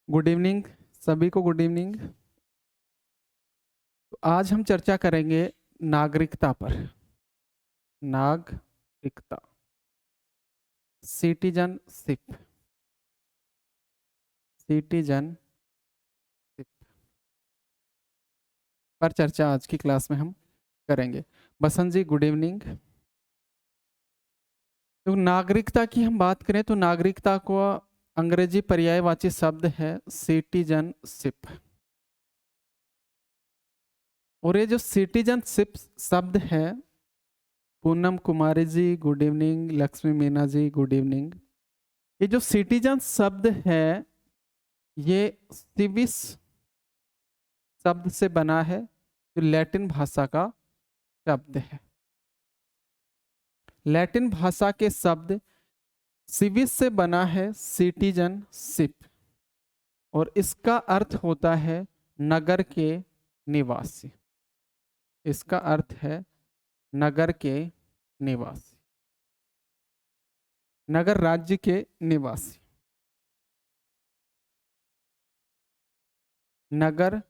Good evening सभी को। Good evening. तो आज हम चर्चा करेंगे नागरिकता पर। नागरिकता, सिटीजनशिप। सिटीजनशिप पर चर्चा आज की क्लास में हम करेंगे। बसंत जी गुड इवनिंग। तो नागरिकता की हम बात करें तो नागरिकता को अंग्रेजी पर्यायवाची शब्द है सिटीजनशिप। और ये जो सिटीजनशिप शब्द है, Poonam Kumari ji good evening, Lakshmi Meena ji good evening. ये जो सिटीजन शब्द है ये सिविस शब्द से बना है, जो लैटिन भाषा का शब्द है। लैटिन भाषा के शब्द सिविस से बना है सिटीजनशिप, और इसका अर्थ होता है नगर के निवासी। इसका अर्थ है नगर के निवासी, नगर राज्य के निवासी, नगर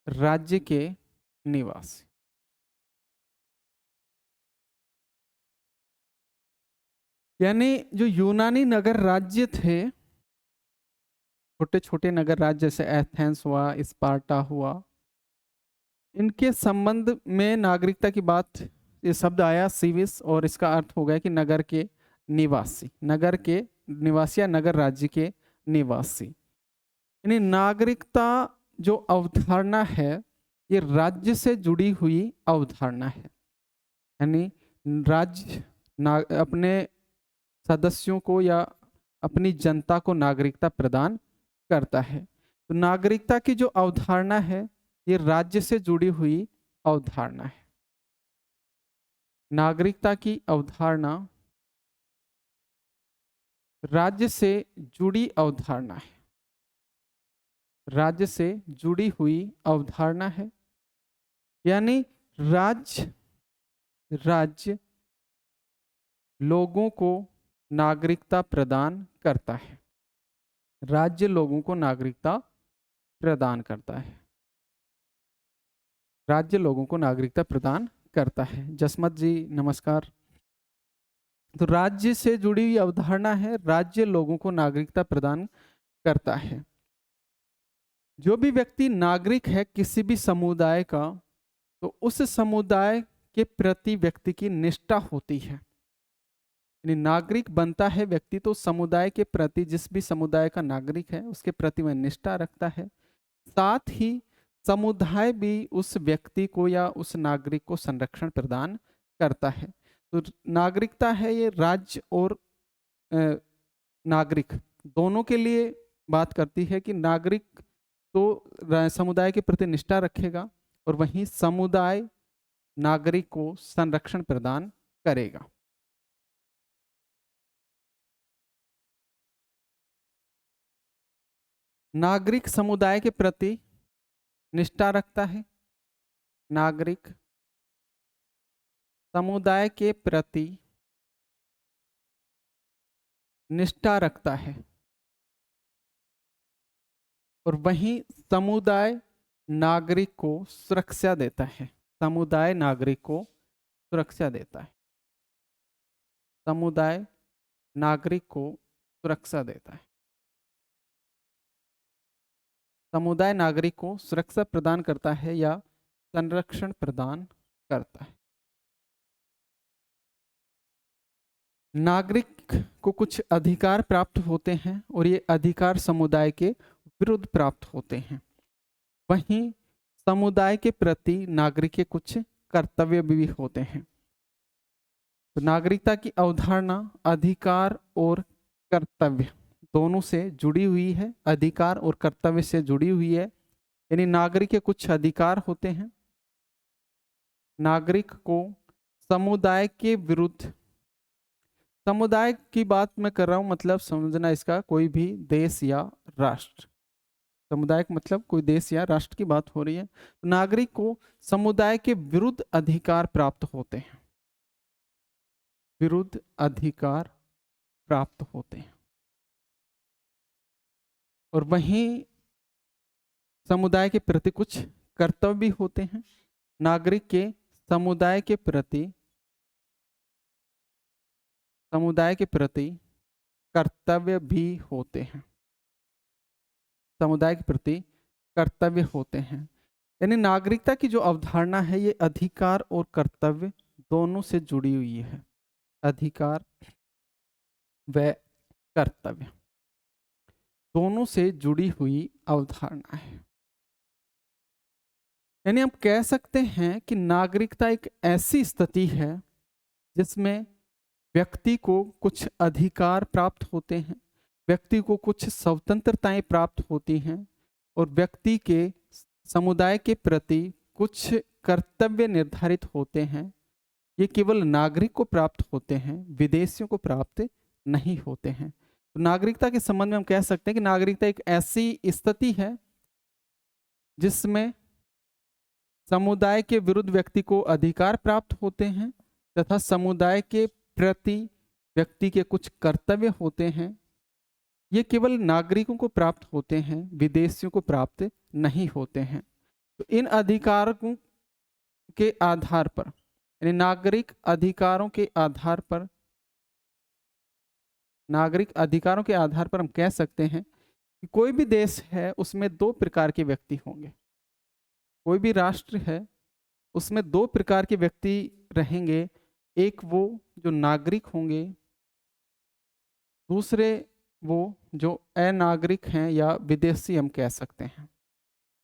राज्य के निवासी। यानी जो यूनानी नगर राज्य थे, छोटे छोटे नगर राज्य जैसे एथेंस हुआ, स्पार्टा हुआ, इनके संबंध में नागरिकता की बात, ये शब्द आया सिविस, और इसका अर्थ हो गया कि नगर के निवासी, नगर के निवासी या नगर राज्य के निवासी। यानी नागरिकता जो अवधारणा है ये राज्य से जुड़ी हुई अवधारणा है। यानी राज्य अपने सदस्यों को या अपनी जनता को नागरिकता प्रदान करता है। तो नागरिकता की जो अवधारणा है ये राज्य से जुड़ी हुई अवधारणा है। नागरिकता की अवधारणा राज्य से जुड़ी अवधारणा है, राज्य से जुड़ी हुई अवधारणा है। यानी राज्य राज्य लोगों को नागरिकता प्रदान करता है, राज्य लोगों को नागरिकता प्रदान करता है, राज्य लोगों को नागरिकता प्रदान करता है। जसमत जी नमस्कार। तो राज्य से जुड़ी हुई अवधारणा है, राज्य लोगों को नागरिकता प्रदान करता है। जो भी व्यक्ति नागरिक है किसी भी समुदाय का, तो उस समुदाय के प्रति व्यक्ति की निष्ठा होती है। यानी नागरिक बनता है व्यक्ति तो समुदाय के प्रति, जिस भी समुदाय का नागरिक है उसके प्रति वह निष्ठा रखता है। साथ ही समुदाय भी उस व्यक्ति को या उस नागरिक को संरक्षण प्रदान करता है। तो नागरिकता है ये राज्य और नागरिक दोनों के लिए बात करती है कि नागरिक तो समुदाय के प्रति निष्ठा रखेगा और वहीं समुदाय नागरिक को संरक्षण प्रदान करेगा। नागरिक समुदाय के प्रति निष्ठा रखता है, नागरिक समुदाय के प्रति निष्ठा रखता है, और वहीं समुदाय नागरिक को सुरक्षा देता है। समुदाय नागरिक को सुरक्षा देता है, समुदाय नागरिक को सुरक्षा देता है, समुदाय नागरिक को सुरक्षा प्रदान करता है या संरक्षण प्रदान करता है। नागरिक को कुछ अधिकार प्राप्त होते हैं और ये अधिकार समुदाय के विरुद्ध प्राप्त होते हैं। वहीं समुदाय के प्रति नागरिक के कुछ कर्तव्य भी होते हैं। तो नागरिकता की अवधारणा अधिकार और कर्तव्य दोनों से जुड़ी हुई है, अधिकार और कर्तव्य से जुड़ी हुई है। यानी नागरिक के कुछ अधिकार होते हैं, नागरिक को समुदाय के विरुद्ध, समुदाय की बात मैं कर रहा हूं मतलब समझना इसका, कोई भी देश या राष्ट्र, समुदाय का मतलब कोई देश या राष्ट्र की बात हो रही है। तो नागरिक को समुदाय के विरुद्ध अधिकार प्राप्त होते हैं, विरुद्ध अधिकार प्राप्त होते हैं। और वहीं समुदाय के प्रति कुछ कर्तव्य भी होते हैं। नागरिक के समुदाय के प्रति कर्तव्य भी होते हैं। समुदाय के प्रति कर्तव्य होते हैं। यानी नागरिकता की जो अवधारणा है ये अधिकार और कर्तव्य दोनों से जुड़ी हुई है। अधिकार व कर्तव्य दोनों से जुड़ी हुई अवधारणा है। यानी हम कह सकते हैं कि नागरिकता एक ऐसी स्थिति है जिसमें व्यक्ति को कुछ अधिकार प्राप्त होते हैं, व्यक्ति को कुछ स्वतंत्रताएं प्राप्त होती हैं और व्यक्ति के समुदाय के प्रति कुछ कर्तव्य निर्धारित होते हैं। ये केवल नागरिक को प्राप्त होते हैं, विदेशियों को प्राप्त नहीं होते हैं। तो नागरिकता के संबंध में हम कह सकते हैं कि नागरिकता एक ऐसी स्थिति है जिसमें समुदाय के विरुद्ध व्यक्ति को अधिकार प्राप्त होते हैं तथा समुदाय के प्रति व्यक्ति के कुछ कर्तव्य होते हैं। ये केवल नागरिकों को प्राप्त होते हैं, विदेशियों को प्राप्त नहीं होते हैं। तो इन अधिकारों के आधार पर, यानी नागरिक अधिकारों के आधार पर हम कह सकते हैं कि कोई भी देश है उसमें दो प्रकार के व्यक्ति होंगे। कोई भी राष्ट्र है उसमें दो प्रकार के व्यक्ति रहेंगे। एक वो जो नागरिक होंगे, दूसरे वो जो अनागरिक हैं या विदेशी हम कह सकते हैं।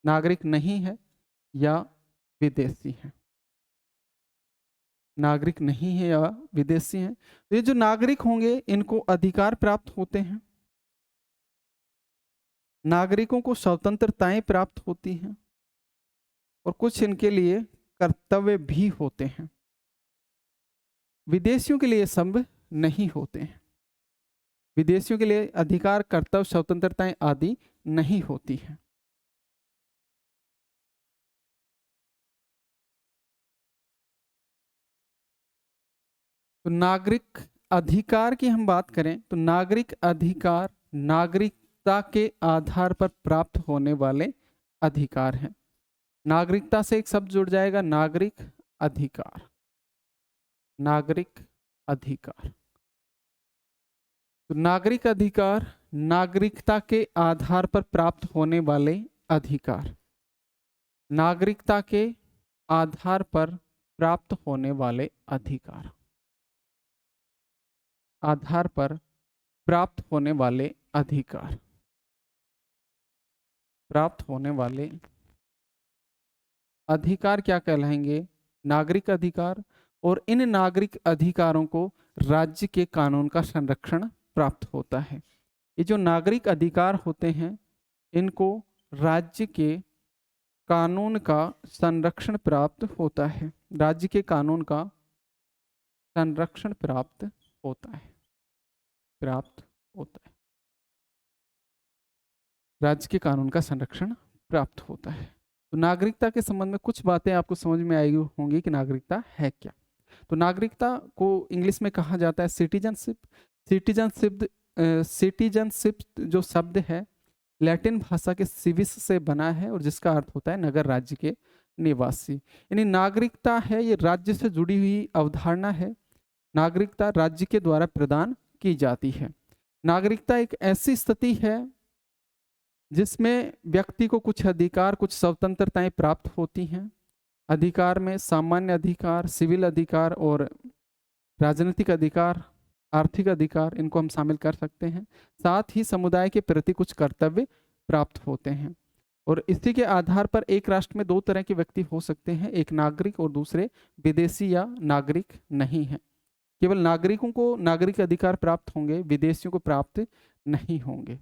नागरिक नहीं है या विदेशी है, नागरिक नहीं है या विदेशी हैं। तो ये जो नागरिक होंगे इनको अधिकार प्राप्त होते हैं, नागरिकों को स्वतंत्रताएं प्राप्त होती हैं और कुछ इनके लिए कर्तव्य भी होते हैं। विदेशियों के लिए सब नहीं होते हैं। विदेशियों के लिए अधिकार, कर्तव्य, स्वतंत्रताएं आदि नहीं होती हैं। तो नागरिक अधिकार की हम बात करें तो नागरिक अधिकार नागरिकता के आधार पर प्राप्त होने वाले अधिकार हैं। नागरिकता से एक शब्द जुड़ जाएगा, नागरिक अधिकार। नागरिक अधिकार, तो नागरिक अधिकार नागरिकता के आधार पर प्राप्त होने वाले अधिकार, नागरिकता के आधार पर प्राप्त होने वाले अधिकार, आधार पर प्राप्त होने वाले अधिकार, प्राप्त होने वाले अधिकार क्या कहलाएंगे? नागरिक अधिकार। और इन नागरिक अधिकारों को राज्य के कानून का संरक्षण प्राप्त होता है। ये जो नागरिक अधिकार होते हैं इनको राज्य के कानून का संरक्षण प्राप्त होता है। राज्य के कानून का संरक्षण प्राप्त होता है, प्राप्त होता है। राज्य के कानून का संरक्षण प्राप्त होता है। तो नागरिकता के संबंध में कुछ बातें आपको समझ में आई होंगी कि नागरिकता है क्या। तो नागरिकता को इंग्लिश में कहा जाता है सिटीजनशिप। सिटीजनशिप जो शब्द है लैटिन भाषा के सिविस से बना है और जिसका अर्थ होता है नगर राज्य के निवासी। यानी नागरिकता है ये राज्य से जुड़ी हुई अवधारणा है। नागरिकता राज्य के द्वारा प्रदान की जाती है। नागरिकता एक ऐसी स्थिति है जिसमें व्यक्ति को कुछ अधिकार, कुछ स्वतंत्रताएं प्राप्त होती हैं। अधिकार में सामान्य अधिकार, सिविल अधिकार और राजनीतिक अधिकार, आर्थिक अधिकार, इनको हम शामिल कर सकते हैं। साथ ही समुदाय के प्रति कुछ कर्तव्य प्राप्त होते हैं। और इसी के आधार पर एक राष्ट्र में दो तरह के व्यक्ति हो सकते हैं, एक नागरिक और दूसरे विदेशी या नागरिक नहीं है। केवल नागरिकों को नागरिक अधिकार प्राप्त होंगे, विदेशियों को प्राप्त नहीं होंगे।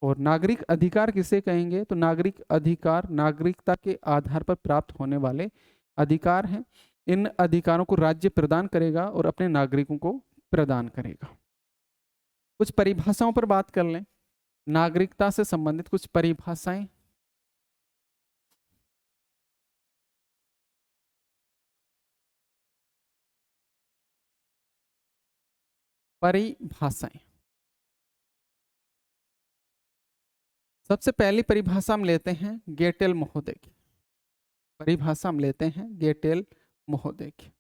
और नागरिक अधिकार किसे कहेंगे? तो नागरिक अधिकार नागरिकता के आधार पर प्राप्त होने वाले अधिकार हैं। इन अधिकारों को राज्य प्रदान करेगा और अपने नागरिकों को प्रदान करेगा। कुछ परिभाषाओं पर बात कर लें। नागरिकता से संबंधित कुछ परिभाषाएं। परिभाषाएं सबसे पहली परिभाषा हम लेते हैं गेटेल महोदय की। परिभाषा हम लेते हैं गेटेल महोदय की।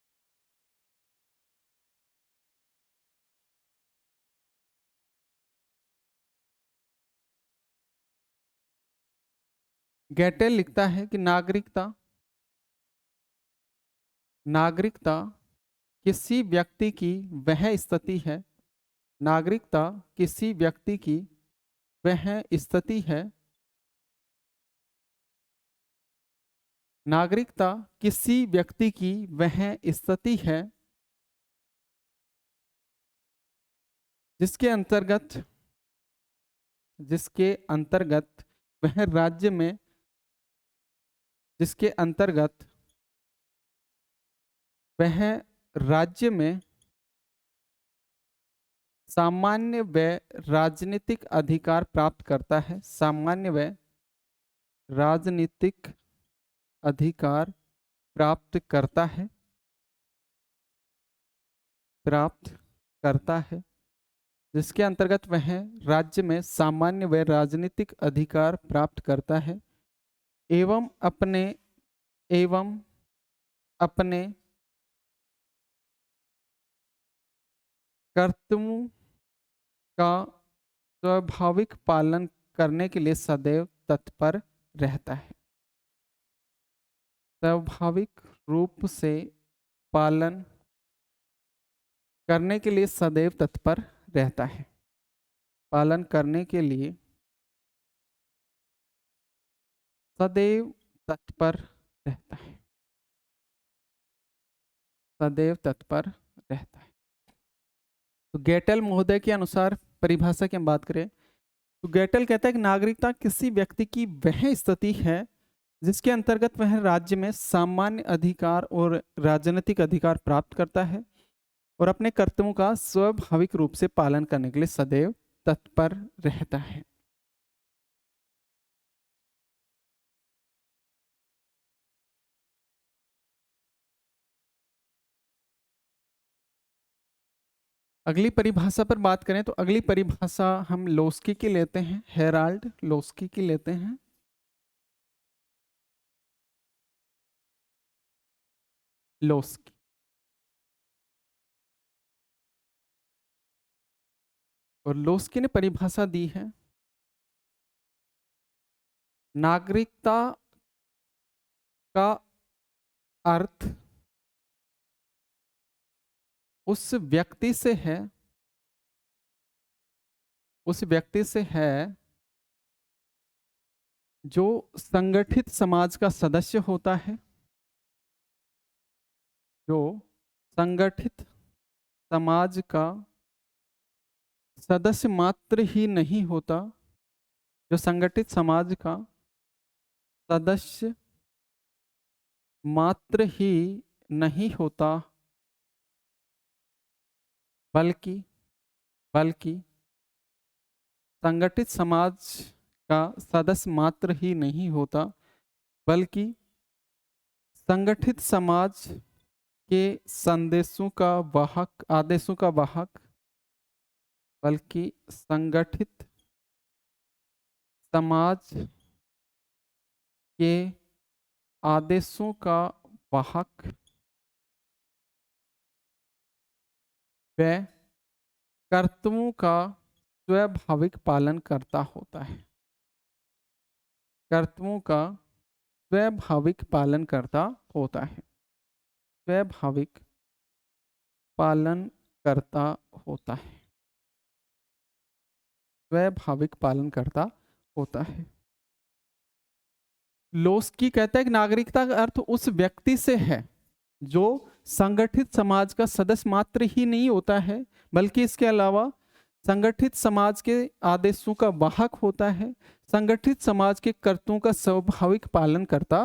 गेटेल लिखता है कि नागरिकता किसी व्यक्ति की वह स्थिति है। नागरिकता किसी व्यक्ति की वह स्थिति है। नागरिकता किसी व्यक्ति की वह स्थिति है जिसके अंतर्गत वह राज्य में जिसके अंतर्गत वह राज्य में सामान्य व राजनीतिक अधिकार प्राप्त करता है। सामान्य व राजनीतिक अधिकार प्राप्त करता है। जिसके अंतर्गत वह राज्य में सामान्य व राजनीतिक अधिकार प्राप्त करता है एवं अपने कर्तव्यों का स्वाभाविक पालन करने के लिए सदैव तत्पर रहता है। स्वाभाविक रूप से पालन करने के लिए सदैव तत्पर रहता है। पालन करने के लिए सदैव तत्पर रहता है। सदैव तत्पर रहता है। तो गेटेल महोदय के अनुसार परिभाषा की हम बात करें तो गेटेल कहता है कि नागरिकता किसी व्यक्ति की वह स्थिति है जिसके अंतर्गत वह राज्य में सामान्य अधिकार और राजनीतिक अधिकार प्राप्त करता है और अपने कर्तव्यों का स्वाभाविक रूप से पालन करने के लिए सदैव तत्पर रहता है। अगली परिभाषा पर बात करें तो अगली परिभाषा हम लोस्की की लेते हैं, हेराल्ड लोस्की की लेते हैं। लोस्की और लोस्की ने परिभाषा दी है नागरिकता का अर्थ उस व्यक्ति से है जो संगठित समाज का सदस्य होता है। जो संगठित समाज का सदस्य मात्र ही नहीं होता। जो संगठित समाज का सदस्य मात्र ही नहीं होता बल्कि संगठित समाज का सदस्य मात्र ही नहीं होता बल्कि संगठित समाज के आदेशों का वाहक बल्कि संगठित समाज के आदेशों का वाहक व कर्तव्यों का स्वाभाविक पालन करता होता है। कर्तव्यों का स्वाभाविक पालन करता होता है। स्वाभाविक पालन करता होता है। स्वाभाविक पालन करता होता है। लोस्की कहता है कि नागरिकता का अर्थ उस व्यक्ति से है जो संगठित समाज का सदस्य मात्र ही नहीं होता है बल्कि इसके अलावा संगठित समाज के आदेशों का वाहक होता है। संगठित समाज के कर्तव्यों का स्वाभाविक पालन करता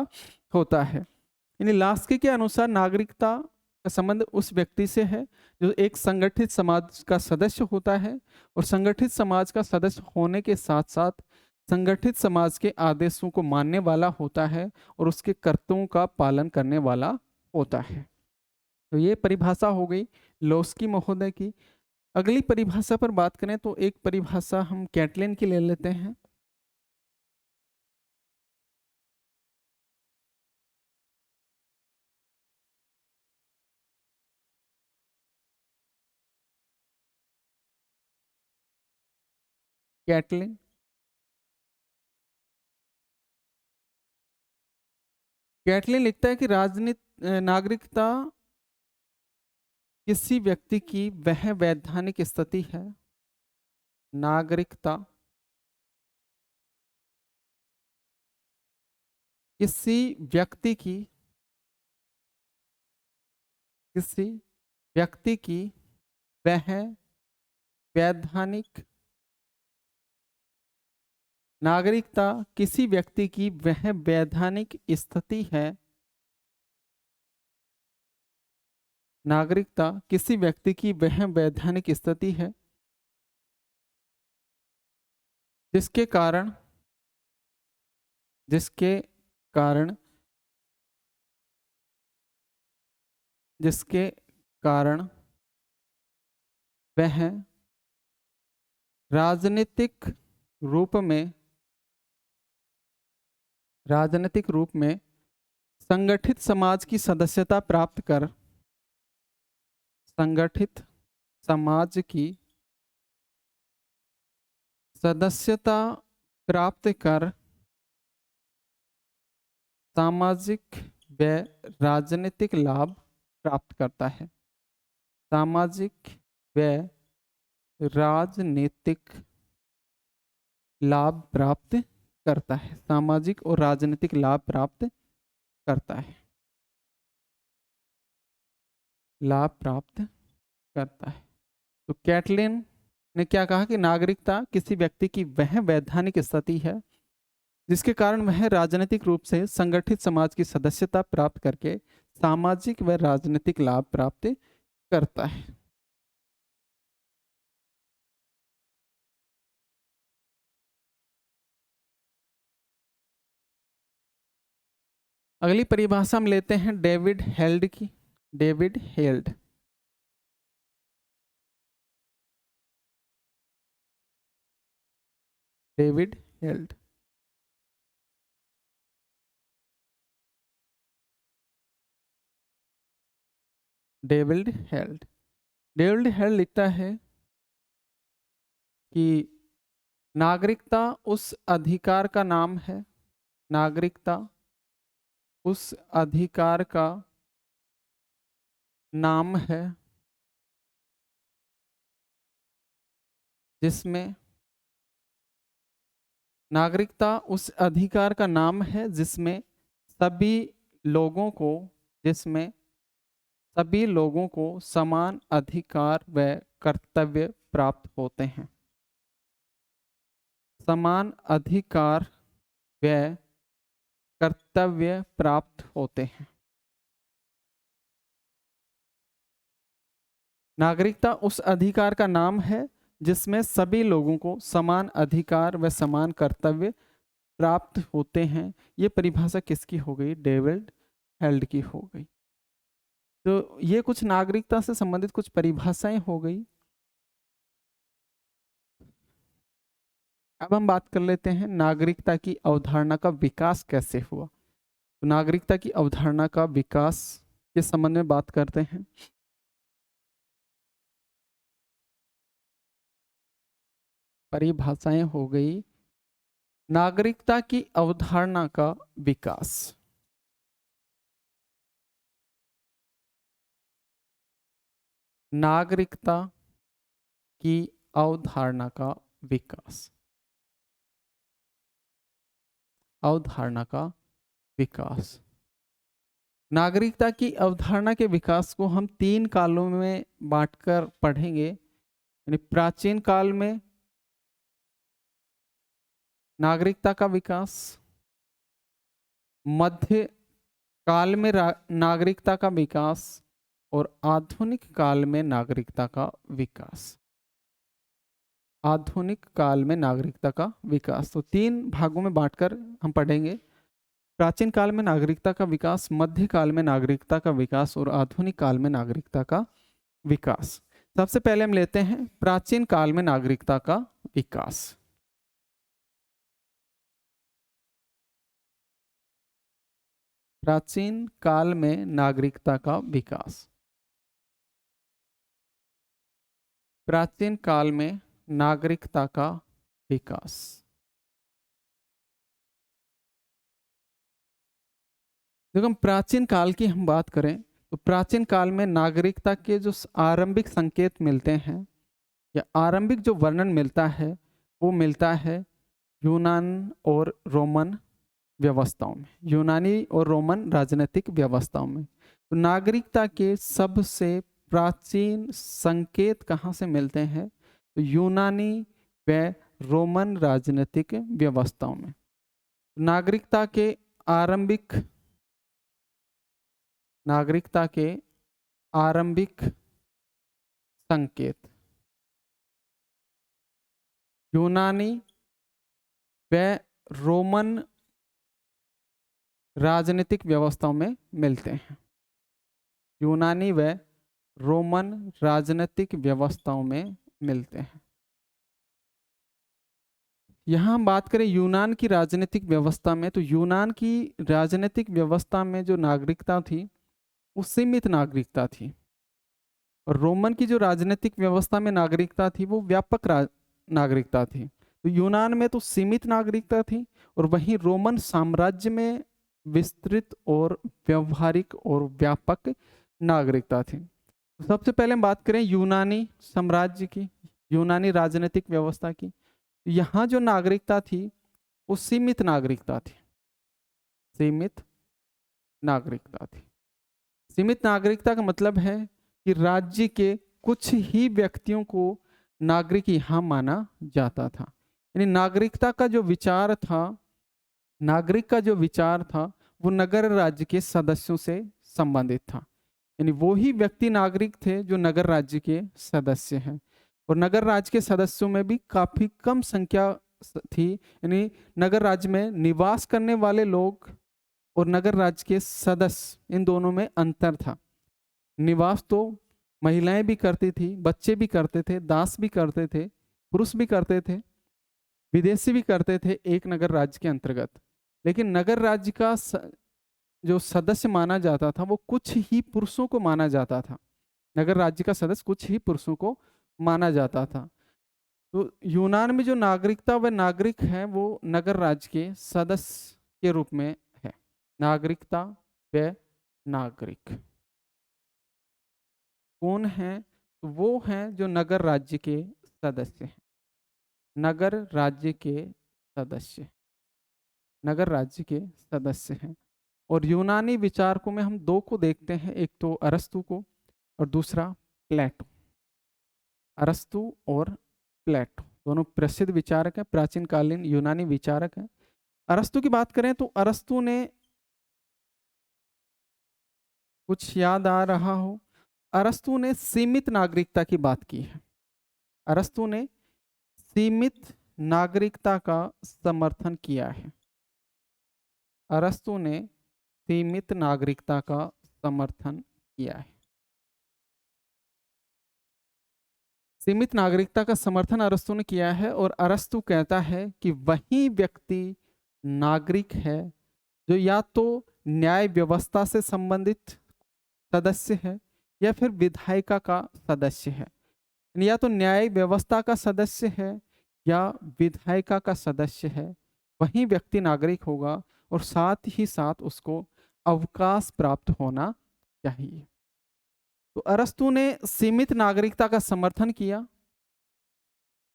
होता है। यानी लोस्की के अनुसार नागरिकता का संबंध उस व्यक्ति से है जो एक संगठित समाज का सदस्य होता है और संगठित समाज का सदस्य होने के साथ साथ संगठित समाज के आदेशों को मानने वाला होता है और उसके कर्तव्यों का पालन करने वाला होता है। तो ये परिभाषा हो गई लोस्की महोदय की। अगली परिभाषा पर बात करें तो एक परिभाषा हम कैटलिन की ले लेते हैं। कैटलिन। कैटलिन लिखता है कि राजनीति नागरिकता किसी व्यक्ति की वह वैधानिक स्थिति है। नागरिकता किसी व्यक्ति की किसी व्यक्ति की वह वैधानिक नागरिकता किसी व्यक्ति की वह वैधानिक स्थिति है। नागरिकता किसी व्यक्ति की वह वैधानिक स्थिति है जिसके कारण जिसके कारण जिसके कारण वह राजनीतिक रूप में संगठित समाज की सदस्यता प्राप्त कर संगठित समाज की सदस्यता प्राप्त कर सामाजिक व राजनीतिक लाभ प्राप्त करता है। सामाजिक व राजनीतिक लाभ प्राप्त करता है। सामाजिक और राजनीतिक लाभ प्राप्त करता है। लाभ प्राप्त करता है। तो कैटलिन ने क्या कहा कि नागरिकता किसी व्यक्ति की वह वैधानिक स्थिति है जिसके कारण वह राजनीतिक रूप से संगठित समाज की सदस्यता प्राप्त करके सामाजिक व राजनीतिक लाभ प्राप्त करता है। अगली परिभाषा हम लेते हैं डेविड हेल्ड की। David held David held David held David held लिखता है कि नागरिकता उस अधिकार का नाम है। नागरिकता उस अधिकार का नाम है जिसमें नागरिकता उस अधिकार का नाम है जिसमें सभी लोगों को जिसमें सभी लोगों को समान अधिकार व कर्तव्य प्राप्त होते हैं। समान अधिकार व कर्तव्य प्राप्त होते हैं। नागरिकता उस अधिकार का नाम है जिसमें सभी लोगों को समान अधिकार व समान कर्तव्य प्राप्त होते हैं। ये परिभाषा किसकी हो गई? डेविड हेल्ड की हो गई। तो ये कुछ नागरिकता से संबंधित कुछ परिभाषाएं हो गई। अब हम बात कर लेते हैं नागरिकता की अवधारणा का विकास कैसे हुआ। तो नागरिकता की अवधारणा का विकास के संबंध में बात करते हैं। परिभाषाएं हो गई। नागरिकता की अवधारणा का विकास। नागरिकता की अवधारणा का विकास। अवधारणा का विकास। नागरिकता की अवधारणा के विकास को हम 3 कालों में बांटकर पढ़ेंगे। यानी प्राचीन काल में नागरिकता का विकास, मध्य काल में नागरिकता का विकास और आधुनिक काल में नागरिकता का विकास। आधुनिक काल में नागरिकता का विकास। तो 3 भागों में बांटकर हम पढ़ेंगे। प्राचीन काल में नागरिकता का विकास, मध्य काल में नागरिकता का विकास और आधुनिक काल में नागरिकता का विकास। सबसे पहले हम लेते हैं प्राचीन काल में नागरिकता का विकास। प्राचीन काल में नागरिकता का विकास। प्राचीन काल में नागरिकता का विकास। देखो, हम प्राचीन काल की हम बात करें तो प्राचीन काल में नागरिकता के जो आरंभिक संकेत मिलते हैं या आरंभिक जो वर्णन मिलता है वो मिलता है यूनान और रोमन व्यवस्थाओं में, यूनानी और रोमन राजनीतिक व्यवस्थाओं में। तो नागरिकता के सबसे प्राचीन संकेत कहाँ से मिलते हैं? तो यूनानी व रोमन राजनीतिक व्यवस्थाओं में। नागरिकता के आरंभिक नागरिकता के आरंभिक संकेत यूनानी व रोमन राजनीतिक व्यवस्थाओं में मिलते हैं। यूनानी व रोमन राजनीतिक व्यवस्थाओं में मिलते हैं। यहाँ हम बात करें यूनान की राजनीतिक व्यवस्था में, तो यूनान की राजनीतिक व्यवस्था में जो नागरिकता थी वो सीमित नागरिकता थी, और रोमन की जो राजनीतिक व्यवस्था में नागरिकता थी वो व्यापक नागरिकता थी। तो यूनान में तो सीमित नागरिकता थी, और वहीं रोमन साम्राज्य में विस्तृत और व्यवहारिक और व्यापक नागरिकता थी। तो सबसे पहले हम बात करें यूनानी साम्राज्य की, यूनानी राजनीतिक व्यवस्था की। यहाँ जो नागरिकता थी वो सीमित नागरिकता थी, सीमित नागरिकता थी। सीमित नागरिकता का मतलब है कि राज्य के कुछ ही व्यक्तियों को नागरिक यहाँ माना जाता था। यानी नागरिकता का जो विचार था, नागरिक का जो विचार था वो नगर राज्य के सदस्यों से संबंधित था। यानी वो ही व्यक्ति नागरिक थे जो नगर राज्य के सदस्य हैं, और नगर राज्य के सदस्यों में भी काफी कम संख्या थी। यानी नगर राज्य में निवास करने वाले लोग और नगर राज्य के सदस्य, इन दोनों में अंतर था। निवास तो महिलाएं भी करती थी, बच्चे भी करते थे, दास भी करते थे, पुरुष भी करते थे, विदेशी भी करते थे एक नगर राज्य के अंतर्गत। लेकिन नगर राज्य का जो सदस्य माना जाता था वो कुछ ही पुरुषों को माना जाता था। नगर राज्य का सदस्य कुछ ही पुरुषों को माना जाता था। तो यूनान में जो नागरिकता व नागरिक है वो नगर राज्य के सदस्य के रूप में है। नागरिकता व नागरिक कौन है? तो वो हैं जो नगर राज्य के सदस्य हैं। नगर राज्य के सदस्य, नगर राज्य के सदस्य हैं। और यूनानी विचारकों में हम दो को देखते हैं, एक तो अरस्तु को और दूसरा प्लेटो। अरस्तु और प्लेटो दोनों प्रसिद्ध विचारक हैं, प्राचीन कालीन यूनानी विचारक हैं। अरस्तु की बात करें तो अरस्तु ने, कुछ याद आ रहा हो, अरस्तु ने सीमित नागरिकता की बात की है। अरस्तु ने सीमित नागरिकता का समर्थन किया है। अरस्तु ने सीमित नागरिकता का समर्थन किया है। सीमित नागरिकता का समर्थन अरस्तु ने किया है, और अरस्तु कहता है कि वही व्यक्ति नागरिक है जो या तो न्याय व्यवस्था से संबंधित सदस्य है या फिर विधायिका का सदस्य है। या तो न्याय व्यवस्था का सदस्य है या विधायिका का सदस्य है, वही व्यक्ति नागरिक होगा, और साथ ही साथ उसको अवकाश प्राप्त होना चाहिए। तो अरस्तु ने सीमित नागरिकता का समर्थन किया,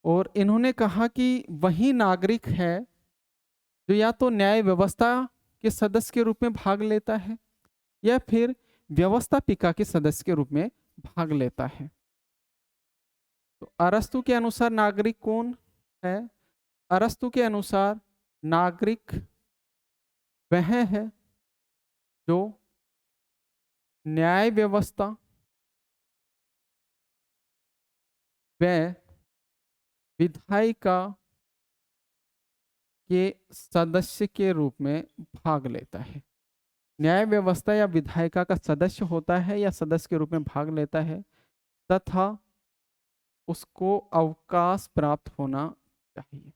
और इन्होंने कहा कि वही नागरिक है जो या तो न्याय व्यवस्था के सदस्य के रूप में भाग लेता है या फिर व्यवस्थापिका के सदस्य के रूप में भाग लेता है। तो अरस्तु के अनुसार नागरिक कौन है? अरस्तु के अनुसार नागरिक वह है जो न्याय व्यवस्था व विधायिका के सदस्य के रूप में भाग लेता है। न्याय व्यवस्था या विधायिका का सदस्य होता है या सदस्य के रूप में भाग लेता है, तथा उसको अवकाश प्राप्त होना चाहिए।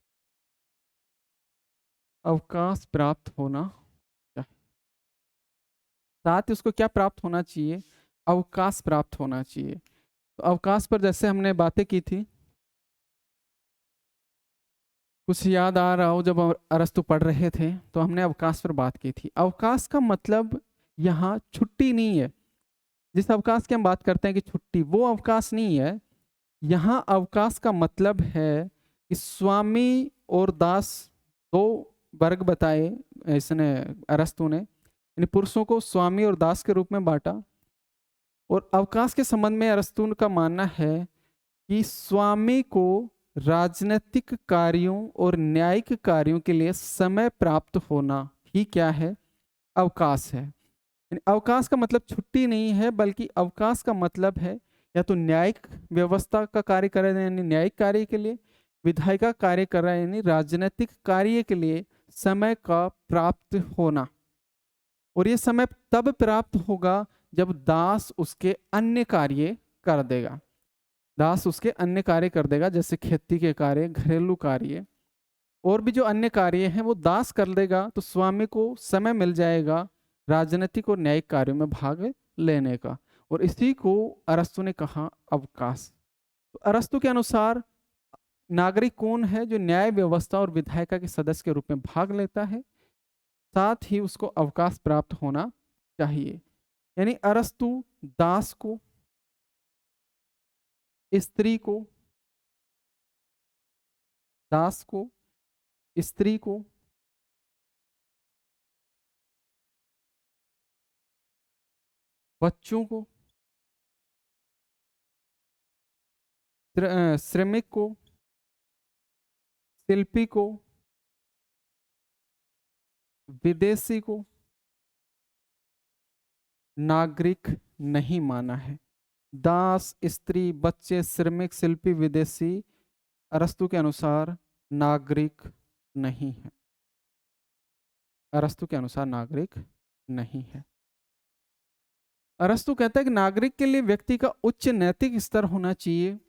अवकाश प्राप्त होना चाहिए। साथ ही उसको क्या प्राप्त होना चाहिए? अवकाश प्राप्त होना चाहिए। तो अवकाश पर जैसे हमने बातें की थी, कुछ याद आ रहा हो जब अरस्तु पढ़ रहे थे तो हमने अवकाश पर बात की थी। अवकाश का मतलब यहाँ छुट्टी नहीं है। जिस अवकाश की हम बात करते हैं कि छुट्टी, वो अवकाश नहीं है। यहाँ अवकाश का मतलब है कि स्वामी और दास, दो वर्ग बताए इसने, अरस्तु ने, यानी पुरुषों को स्वामी और दास के रूप में बांटा। और अवकाश के संबंध में अरस्तु का मानना है कि स्वामी को राजनीतिक कार्यों और न्यायिक कार्यों के लिए समय प्राप्त होना ही क्या है, अवकाश है। अवकाश का मतलब छुट्टी नहीं है, बल्कि अवकाश का मतलब है या तो न्यायिक व्यवस्था का कार्य कर रहे हैं यानी न्यायिक कार्य के लिए, विधायिक का कार्य कर रहे हैं यानी राजनीतिक कार्य के लिए समय का प्राप्त होना। और ये समय तब प्राप्त होगा जब दास उसके अन्य कार्य कर देगा। दास उसके अन्य कार्य कर देगा, जैसे खेती के कार्य, घरेलू कार्य और भी जो अन्य कार्य हैं वो दास कर देगा, तो स्वामी को समय मिल जाएगा राजनीतिक और न्यायिक कार्यों में भाग लेने का। और इसी को अरस्तु ने कहा अवकाश। तो अरस्तु के अनुसार नागरिक कौन है जो न्याय व्यवस्था और विधायिका के सदस्य के रूप में भाग लेता है, साथ ही उसको अवकाश प्राप्त होना चाहिए। यानी अरस्तु दास को, स्त्री को, दास को, स्त्री को, बच्चों को, श्रमिक को, शिल्पी को, विदेशी को नागरिक नहीं माना है। दास, स्त्री, बच्चे, श्रमिक, शिल्पी, विदेशी अरस्तु के अनुसार नागरिक नहीं है। अरस्तु के अनुसार नागरिक नहीं है। अरस्तु कहता है कि नागरिक के लिए व्यक्ति का उच्च नैतिक स्तर होना चाहिए,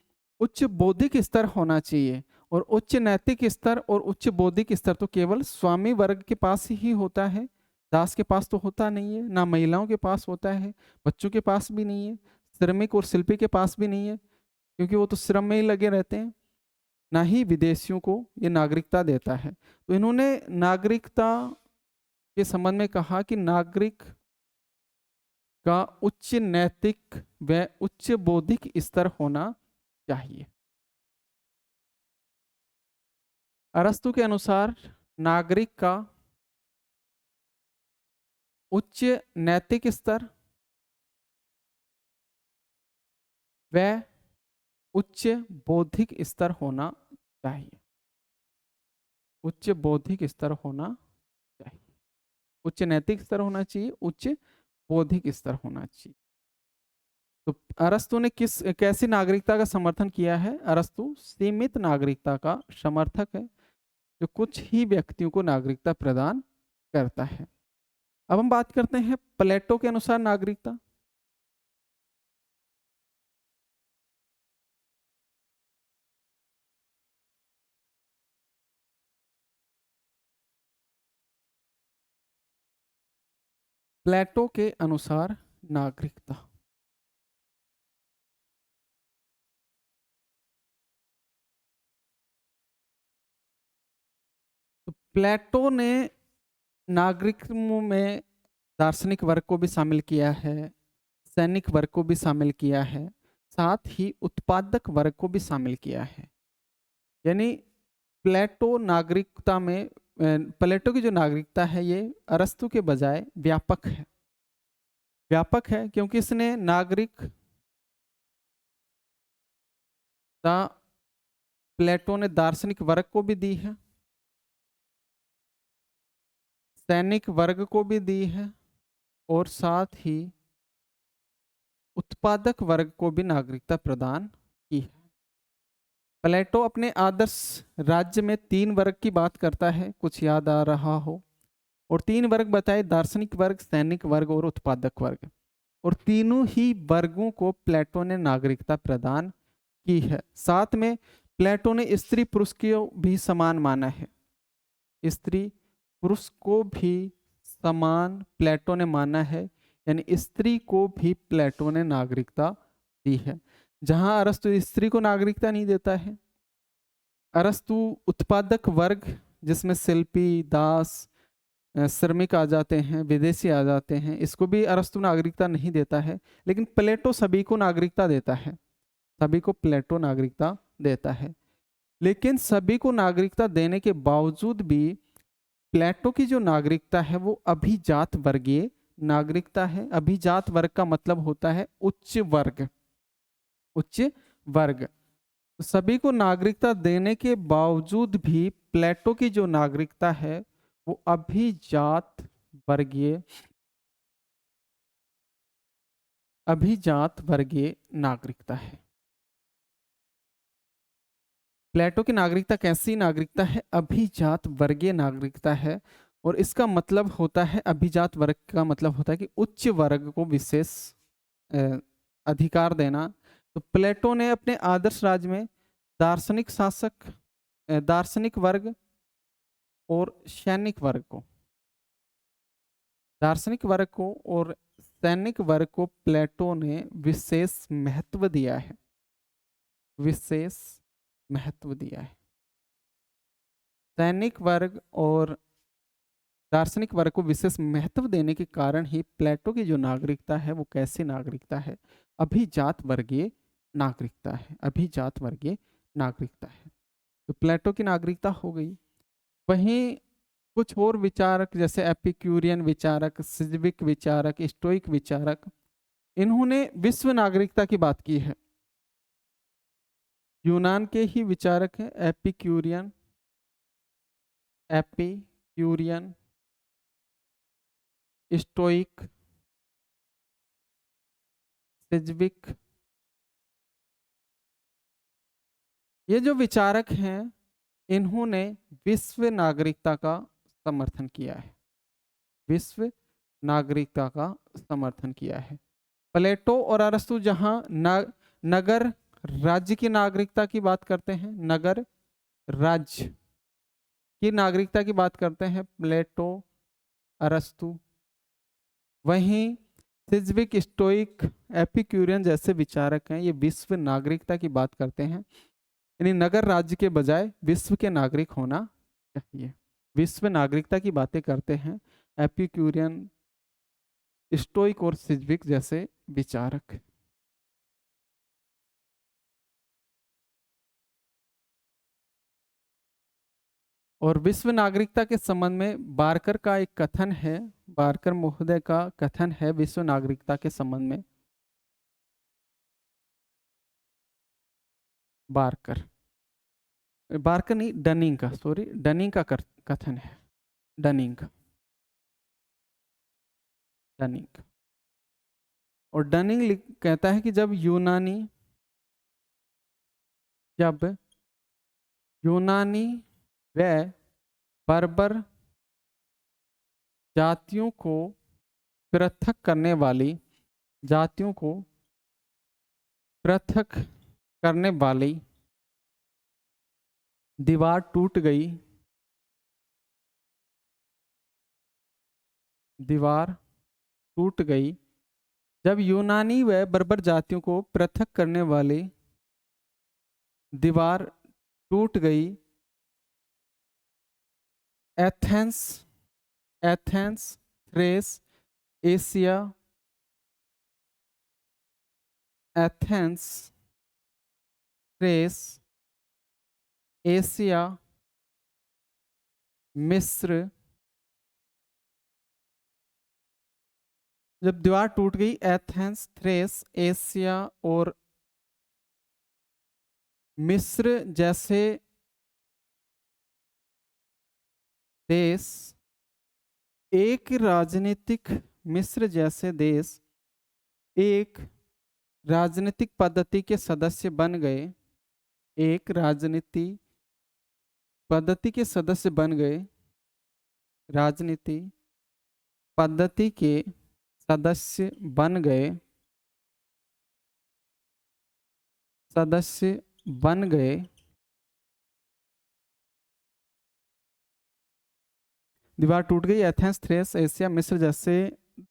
उच्च बौद्धिक स्तर होना चाहिए। और उच्च नैतिक स्तर और उच्च बौद्धिक स्तर तो केवल स्वामी वर्ग के पास ही होता है, दास के पास तो होता नहीं है, ना महिलाओं के पास होता है, बच्चों के पास भी नहीं है, श्रमिक और शिल्पी के पास भी नहीं है, क्योंकि वो तो श्रम में ही लगे रहते हैं। ना ही विदेशियों को ये नागरिकता देता है। तो इन्होंने नागरिकता के संबंध में कहा कि नागरिक का उच्च नैतिक व उच्च बौद्धिक स्तर होना चाहिए। अरस्तु के अनुसार नागरिक का उच्च नैतिक स्तर व उच्च बौद्धिक स्तर होना चाहिए। उच्च बौद्धिक स्तर होना चाहिए। उच्च नैतिक स्तर होना चाहिए, उच्च बौद्धिक स्तर होना चाहिए। तो अरस्तु ने कैसी नागरिकता का समर्थन किया है? अरस्तु सीमित नागरिकता का समर्थक है, जो कुछ ही व्यक्तियों को नागरिकता प्रदान करता है। अब हम बात करते हैं प्लेटो के अनुसार नागरिकता। प्लेटो के अनुसार नागरिकता, तो प्लेटो ने नागरिक में दार्शनिक वर्ग को भी शामिल किया है, सैनिक वर्ग को भी शामिल किया है, साथ ही उत्पादक वर्ग को भी शामिल किया है। यानी प्लेटो नागरिकता में, प्लेटो की जो नागरिकता है ये अरस्तु के बजाय व्यापक है। व्यापक है क्योंकि इसने नागरिकता, प्लेटो ने दार्शनिक वर्ग को भी दी है, सैनिक वर्ग को भी दी है, और साथ ही उत्पादक वर्ग को भी नागरिकता प्रदान की है। प्लेटो अपने आदर्श राज्य में 3 वर्ग की बात करता है, कुछ याद आ रहा हो, और 3 वर्ग बताए, दार्शनिक वर्ग, सैनिक वर्ग और उत्पादक वर्ग। और तीनों ही वर्गों को प्लेटो ने नागरिकता प्रदान की है। साथ में प्लेटो ने स्त्री पुरुष को भी समान माना है। स्त्री पुरुष को भी समान प्लेटो ने माना है, यानी स्त्री को भी प्लेटो ने नागरिकता दी है। जहां अरस्तु स्त्री को नागरिकता नहीं देता है, अरस्तु उत्पादक वर्ग, जिसमें शिल्पी, दास, श्रमिक आ जाते हैं, विदेशी आ जाते हैं, इसको भी अरस्तु नागरिकता नहीं देता है। लेकिन प्लेटो सभी को नागरिकता देता है, सभी को प्लेटो नागरिकता देता है। लेकिन सभी को नागरिकता देने के बावजूद भी प्लेटो की जो नागरिकता है वो अभिजात वर्गीय नागरिकता है। अभिजात वर्ग का मतलब होता है उच्च वर्ग, उच्च वर्ग। तो सभी को नागरिकता देने के बावजूद भी प्लेटो की जो नागरिकता है वो अभिजात वर्गीय, अभिजात वर्गीय नागरिकता है। प्लेटो की नागरिकता कैसी नागरिकता है? अभिजात वर्गीय नागरिकता है। और इसका मतलब होता है, अभिजात वर्ग का मतलब होता है कि उच्च वर्ग को विशेष अधिकार देना। तो प्लेटो ने अपने आदर्श राज्य में दार्शनिक शासक, दार्शनिक वर्ग और सैनिक वर्ग को, दार्शनिक वर्ग को और सैनिक वर्ग को प्लेटो ने विशेष महत्व दिया है, विशेष महत्व दिया है। सैनिक वर्ग और दार्शनिक वर्ग को विशेष महत्व देने के कारण ही प्लेटो की जो नागरिकता है वो कैसी नागरिकता है? अभिजात वर्गीय नागरिकता है, अभिजात वर्गीय नागरिकता है। तो प्लेटो की नागरिकता हो गई। वहीं कुछ और विचारक जैसे एपिक्यूरियन विचारक, सिज्विक विचारक, स्टोइक विचारक, इन्होंने विश्व नागरिकता की बात की है। यूनान के ही विचारक हैं एपिक्यूरियन, एपिक्यूरियन, स्टोइक, सिज्विक। ये जो विचारक हैं इन्होंने विश्व नागरिकता का समर्थन किया है, विश्व नागरिकता का समर्थन किया है। प्लेटो और अरस्तु जहां नगर राज्य की नागरिकता की बात करते हैं, नगर राज्य की नागरिकता की बात करते हैं प्लेटो, अरस्तु, वहीं सिज्विक, स्टोइक, एपिक्यूरियन जैसे विचारक हैं ये विश्व नागरिकता की बात करते हैं। यानी नगर राज्य के बजाय विश्व के नागरिक होना चाहिए, विश्व नागरिकता की बातें करते हैं एपिक्यूरियन, स्टोइक और सिज्विक जैसे विचारक। और विश्व नागरिकता के संबंध में बारकर का एक कथन है, बारकर महोदय का कथन है विश्व नागरिकता के संबंध में। बारकर, बारकर नहीं, डनिंग का, सॉरी, डनिंग का कथन है, डनिंग, डनिंग। और डनिंग कहता है कि जब यूनानी व बर्बर जातियों को पृथक करने वाली, जातियों को पृथक करने वाली दीवार टूट गई, दीवार टूट गई। जब यूनानी व बर्बर जातियों को पृथक करने वाली दीवार टूट गई, Athens, Athens, Thrace, Asia, Athens, Thrace, Asia, मिस्र, जब दीवार टूट गई एथेंस, थ्रेस, एशिया और मिस्र जैसे देश एक राजनीतिक, मिस्र जैसे देश एक राजनीतिक पद्धति के सदस्य बन गए, एक राजनीति पद्धति के सदस्य बन गए, राजनीति पद्धति के सदस्य बन गए, सदस्य बन गए। दीवार टूट गई, एथेंस, थ्रेस, एशिया, मिस्र जैसे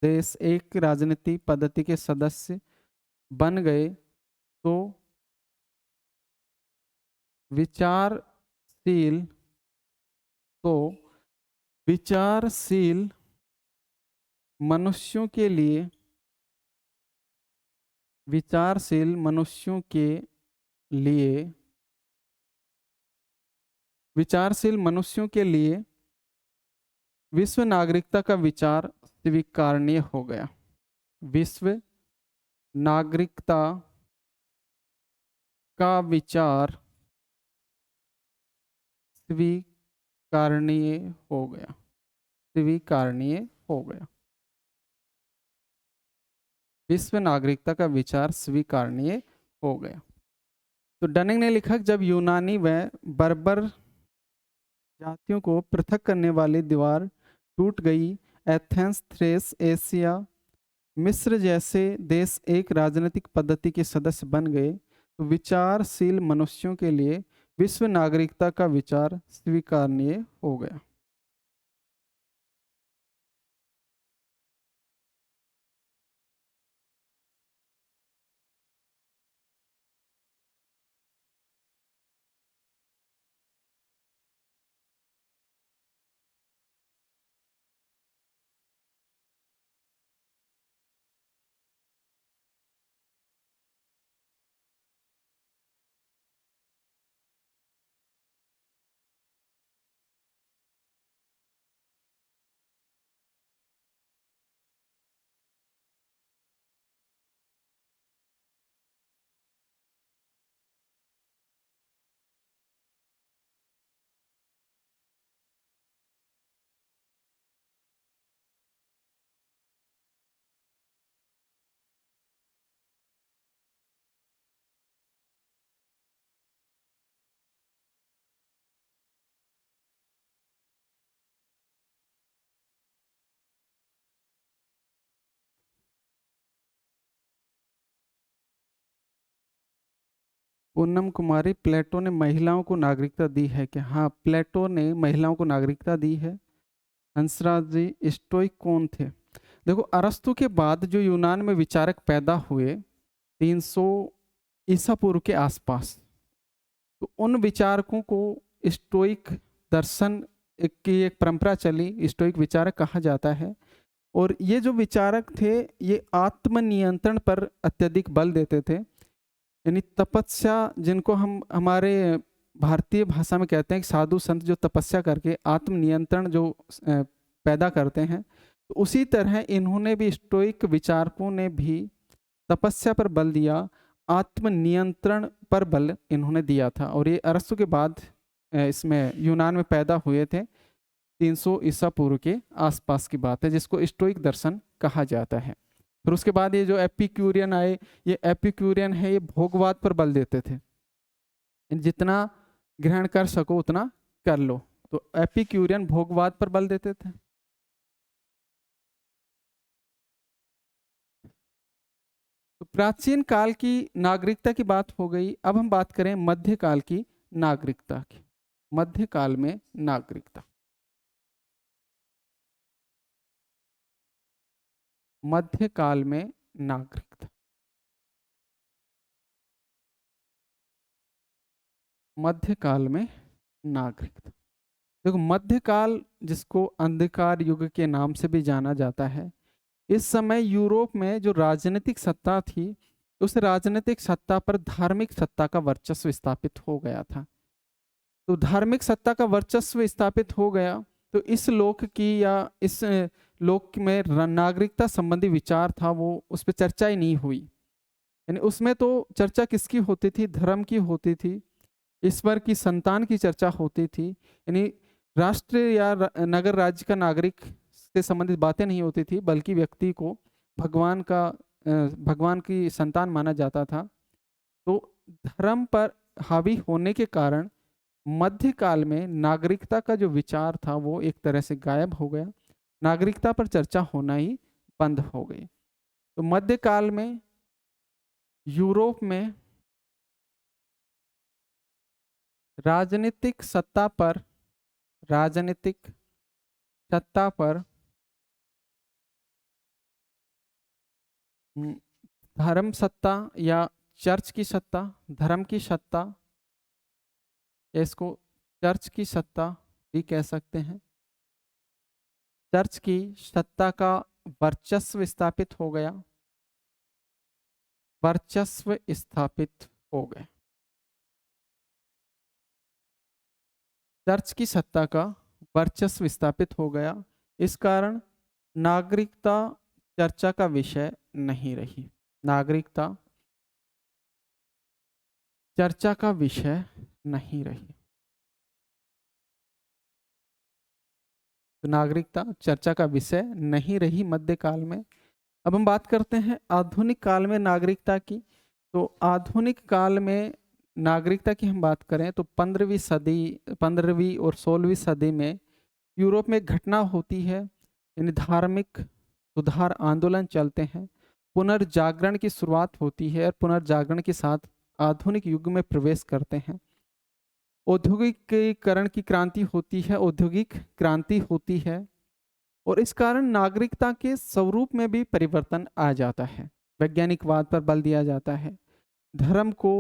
देश एक राजनीति पद्धति के सदस्य बन गए। तो विचार तो विचारशील मनुष्यों के लिए विचारशील मनुष्यों के लिए विचारशील मनुष्यों के लिए विश्व नागरिकता का विचार स्वीकारनीय हो गया। विश्व नागरिकता का विचार स्वीकारनीय हो गया। स्वीकारनीय हो गया। विश्व नागरिकता का विचार स्वीकारनीय हो गया। तो डनिंग ने लिखा कि जब यूनानी व बर्बर जातियों को पृथक करने वाली दीवार टूट गई, एथेंस, थ्रेस, एशिया, मिस्र जैसे देश एक राजनीतिक पद्धति के सदस्य बन गए, तो विचारशील मनुष्यों के लिए विश्व नागरिकता का विचार स्वीकारनीय हो गया। पूनम कुमारी, प्लेटो ने महिलाओं को नागरिकता दी है क्या? हाँ, प्लेटो ने महिलाओं को नागरिकता दी है। हंसराज जी, स्टोइक कौन थे? देखो, अरस्तु के बाद जो यूनान में विचारक पैदा हुए 300 ईसा पूर्व के आसपास, तो उन विचारकों को स्टोइक दर्शन की एक परंपरा चली, स्टोइक विचारक कहा जाता है। और ये जो विचारक थे, ये आत्मनियंत्रण पर अत्यधिक बल देते थे। यानी तपस्या, जिनको हम हमारे भारतीय भाषा में कहते हैं कि साधु संत जो तपस्या करके आत्मनियंत्रण जो पैदा करते हैं, तो उसी तरह इन्होंने भी, स्टोइक विचारकों ने भी तपस्या पर बल दिया, आत्मनियंत्रण पर बल इन्होंने दिया था। और ये अरस्तु के बाद इसमें यूनान में पैदा हुए थे। 300 ईसा पूर्व के आसपास की बात है, जिसको स्टोइक दर्शन कहा जाता है। फिर उसके बाद ये जो एपिक्यूरियन आए, ये एपिक्यूरियन है, ये भोगवाद पर बल देते थे, जितना ग्रहण कर सको उतना कर लो। तो एपिक्यूरियन भोगवाद पर बल देते थे। तो प्राचीन काल की नागरिकता की बात हो गई। अब हम बात करें मध्यकाल की नागरिकता की। मध्यकाल में नागरिकता, मध्यकाल में नागरिकता, मध्यकाल में नागरिकता। देखो, मध्यकाल जिसको अंधकार युग के नाम से भी जाना जाता है, इस समय यूरोप में जो राजनीतिक सत्ता थी, उस राजनीतिक सत्ता पर धार्मिक सत्ता का वर्चस्व स्थापित हो गया था। तो धार्मिक सत्ता का वर्चस्व स्थापित हो गया, तो इस लोक की या इस लोक में नागरिकता संबंधी विचार था, वो उस पर चर्चा ही नहीं हुई। यानी उसमें तो चर्चा किसकी होती थी? धर्म की होती थी, ईश्वर की संतान की चर्चा होती थी। यानी राष्ट्र या नगर राज्य का नागरिक से संबंधित बातें नहीं होती थी, बल्कि व्यक्ति को भगवान की संतान माना जाता था। तो धर्म पर हावी होने के कारण मध्यकाल में नागरिकता का जो विचार था वो एक तरह से गायब हो गया। नागरिकता पर चर्चा होना ही बंद हो गई। तो मध्यकाल में यूरोप में राजनीतिक सत्ता पर राजनीतिक सत्ता पर धर्म सत्ता या चर्च की सत्ता, धर्म की सत्ता, इसको चर्च की सत्ता भी कह सकते हैं। चर्च की सत्ता का वर्चस्व स्थापित हो गया, वर्चस्व स्थापित हो गए। चर्च की सत्ता का वर्चस्व स्थापित हो गया, इस कारण नागरिकता चर्चा का विषय नहीं रही। नागरिकता चर्चा का विषय नहीं रही। तो नागरिकता चर्चा का विषय नहीं रही मध्यकाल में। अब हम बात करते हैं आधुनिक काल में नागरिकता की। तो आधुनिक काल में नागरिकता की हम बात करें तो 15वीं सदी, 15वीं और 16वीं सदी में यूरोप में एक घटना होती है, यानी धार्मिक सुधार आंदोलन चलते हैं, पुनर्जागरण की शुरुआत होती है और पुनर्जागरण के साथ आधुनिक युग में प्रवेश करते हैं। औद्योगिकीकरण की क्रांति होती है, औद्योगिक क्रांति होती है और इस कारण नागरिकता के स्वरूप में भी परिवर्तन आ जाता है। वैज्ञानिकवाद पर बल दिया जाता है, धर्म को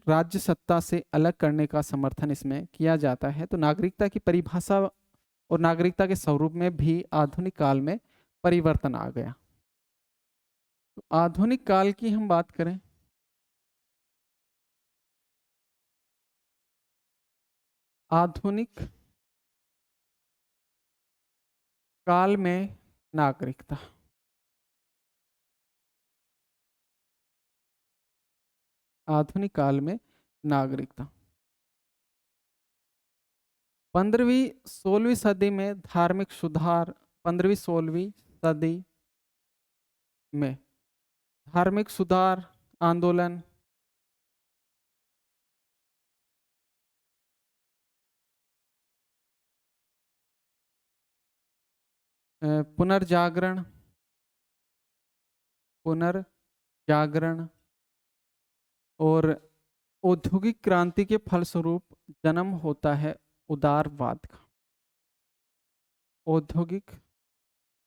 राज्य सत्ता से अलग करने का समर्थन इसमें किया जाता है। तो नागरिकता की परिभाषा और नागरिकता के स्वरूप में भी आधुनिक काल में परिवर्तन आ गया। तो आधुनिक काल की हम बात करें, आधुनिक काल में नागरिकता, आधुनिक काल में नागरिकता 15वीं 16वीं सदी में धार्मिक सुधार, 15वीं 16वीं सदी में धार्मिक सुधार आंदोलन, पुनर्जागरण, पुनर्जागरण और औद्योगिक क्रांति के फलस्वरूप जन्म होता है उदारवाद का। औद्योगिक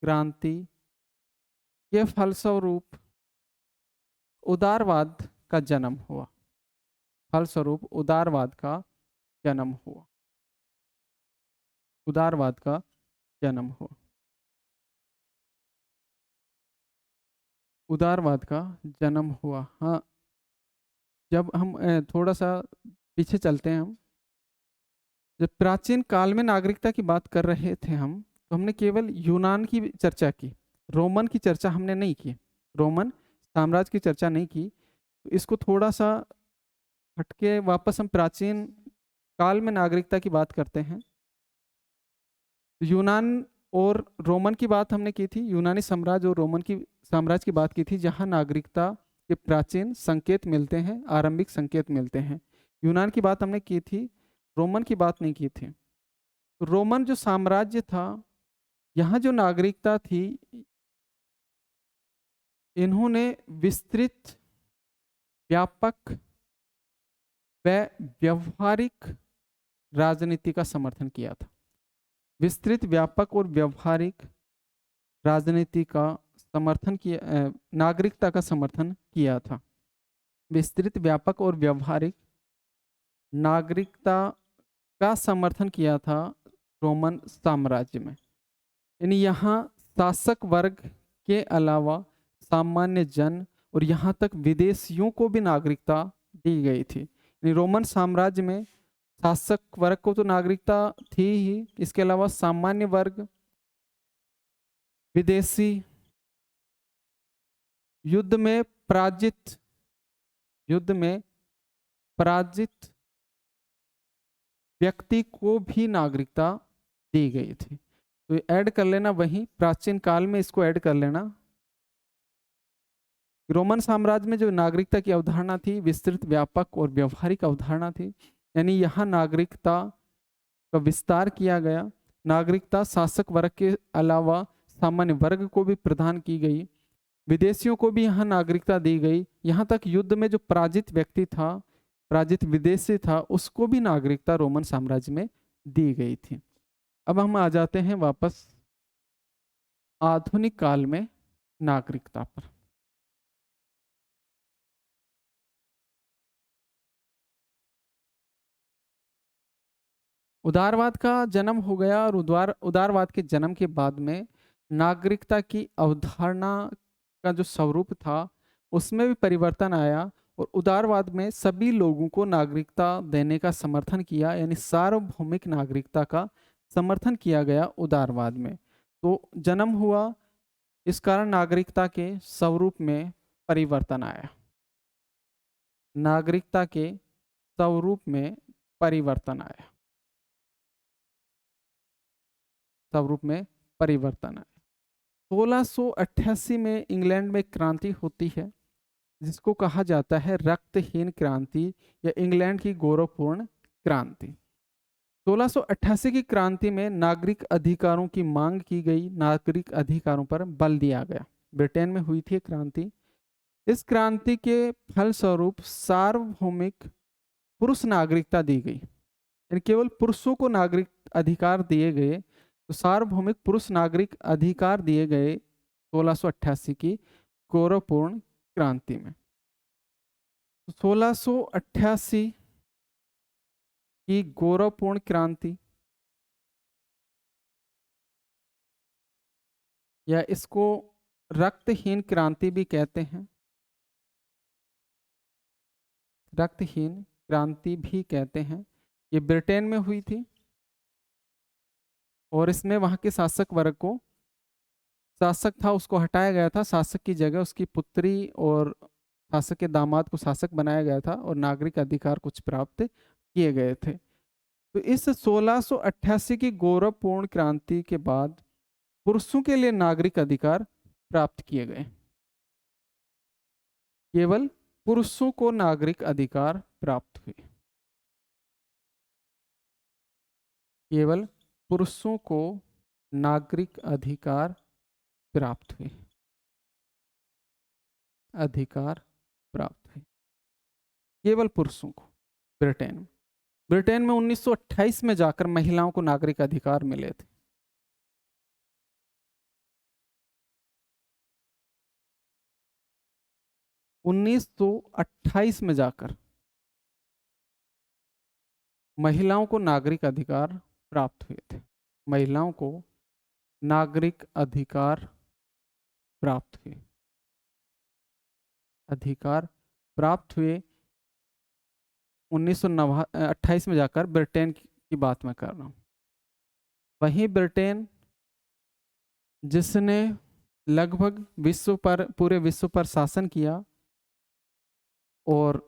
क्रांति के फलस्वरूप उदारवाद का जन्म हुआ, फलस्वरूप उदारवाद का जन्म हुआ, उदारवाद का जन्म हुआ, उदारवाद का जन्म हुआ। हाँ, जब हम थोड़ा सा पीछे चलते हैं, हम जब प्राचीन काल में नागरिकता की बात कर रहे थे हम, तो हमने केवल यूनान की चर्चा की, रोमन की चर्चा हमने नहीं की, रोमन साम्राज्य की चर्चा नहीं की। तो इसको थोड़ा सा हटके वापस हम प्राचीन काल में नागरिकता की बात करते हैं। तो यूनान और रोमन की बात हमने की थी, यूनानी साम्राज्य और रोमन की साम्राज्य की बात की थी, जहां नागरिकता के प्राचीन संकेत मिलते हैं, आरंभिक संकेत मिलते हैं। यूनान की बात हमने की थी, रोमन की बात नहीं की थी। तो रोमन जो साम्राज्य था, यहाँ जो नागरिकता थी, इन्होंने विस्तृत, व्यापक व व्यवहारिक राजनीति का समर्थन किया था। विस्तृत, व्यापक और व्यवहारिक राजनीति का समर्थन किया, नागरिकता का समर्थन किया था। विस्तृत, व्यापक और व्यवहारिक नागरिकता का समर्थन किया था रोमन साम्राज्य में। यानी यहाँ शासक वर्ग के अलावा सामान्य जन और यहाँ तक विदेशियों को भी नागरिकता दी गई थी। यानी रोमन साम्राज्य में शासक वर्ग को तो नागरिकता थी ही, इसके अलावा सामान्य वर्ग, विदेशी, युद्ध में पराजित, युद्ध में पराजित व्यक्ति को भी नागरिकता दी गई थी। तो ऐड कर लेना, वहीं प्राचीन काल में इसको ऐड कर लेना। रोमन साम्राज्य में जो नागरिकता की अवधारणा थी, विस्तृत, व्यापक और व्यवहारिक अवधारणा थी। यानी यहाँ नागरिकता का विस्तार किया गया, नागरिकता शासक वर्ग के अलावा सामान्य वर्ग को भी प्रदान की गई, विदेशियों को भी यहाँ नागरिकता दी गई। यहाँ तक युद्ध में जो पराजित व्यक्ति था, पराजित विदेशी था, उसको भी नागरिकता रोमन साम्राज्य में दी गई थी। अब हम आ जाते हैं वापस आधुनिक काल में नागरिकता पर। उदारवाद का जन्म हो गया और उदारवाद के जन्म के बाद में नागरिकता की अवधारणा का जो स्वरूप था उसमें भी परिवर्तन आया और उदारवाद में सभी लोगों को नागरिकता देने का समर्थन किया, यानी सार्वभौमिक नागरिकता का समर्थन किया गया उदारवाद में। तो जन्म हुआ, इस कारण नागरिकता के स्वरूप में परिवर्तन आया। नागरिकता के स्वरूप में परिवर्तन आया, स्वरूप में परिवर्तन आया। 1688 में इंग्लैंड में क्रांति होती है जिसको कहा जाता है रक्तहीन क्रांति या इंग्लैंड की गौरवपूर्ण क्रांति। 1688 की क्रांति में नागरिक अधिकारों की मांग की गई, नागरिक अधिकारों पर बल दिया गया। ब्रिटेन में हुई थी क्रांति। इस क्रांति के फलस्वरूप सार्वभौमिक पुरुष नागरिकता दी गई, यानी केवल पुरुषों को नागरिक अधिकार दिए गए। तो सार्वभौमिक पुरुष नागरिक अधिकार दिए गए 1688 की गौरवपूर्ण क्रांति में। 1688 की गौरवपूर्ण क्रांति या इसको रक्तहीन क्रांति भी कहते हैं, रक्तहीन क्रांति भी कहते हैं। ये ब्रिटेन में हुई थी और इसमें वहां के शासक वर्ग को, शासक था उसको हटाया गया था, शासक की जगह उसकी पुत्री और शासक के दामाद को शासक बनाया गया था और नागरिक अधिकार कुछ प्राप्त किए गए थे। तो इस 1688 की गौरवपूर्ण क्रांति के बाद पुरुषों के लिए नागरिक अधिकार प्राप्त किए गए। केवल पुरुषों को नागरिक अधिकार प्राप्त हुए, केवल पुरुषों को नागरिक अधिकार प्राप्त हुए, अधिकार प्राप्त हुए केवल पुरुषों को। ब्रिटेन में 1928 में जाकर महिलाओं को नागरिक अधिकार मिले थे। उन्नीस सौ 28 में जाकर महिलाओं को नागरिक अधिकार प्राप्त हुए थे, महिलाओं को नागरिक अधिकार प्राप्त हुए, अधिकार प्राप्त हुए 1928 में जाकर। ब्रिटेन की बात मैं कर रहा हूँ। वहीं ब्रिटेन जिसने लगभग पूरे विश्व पर शासन किया और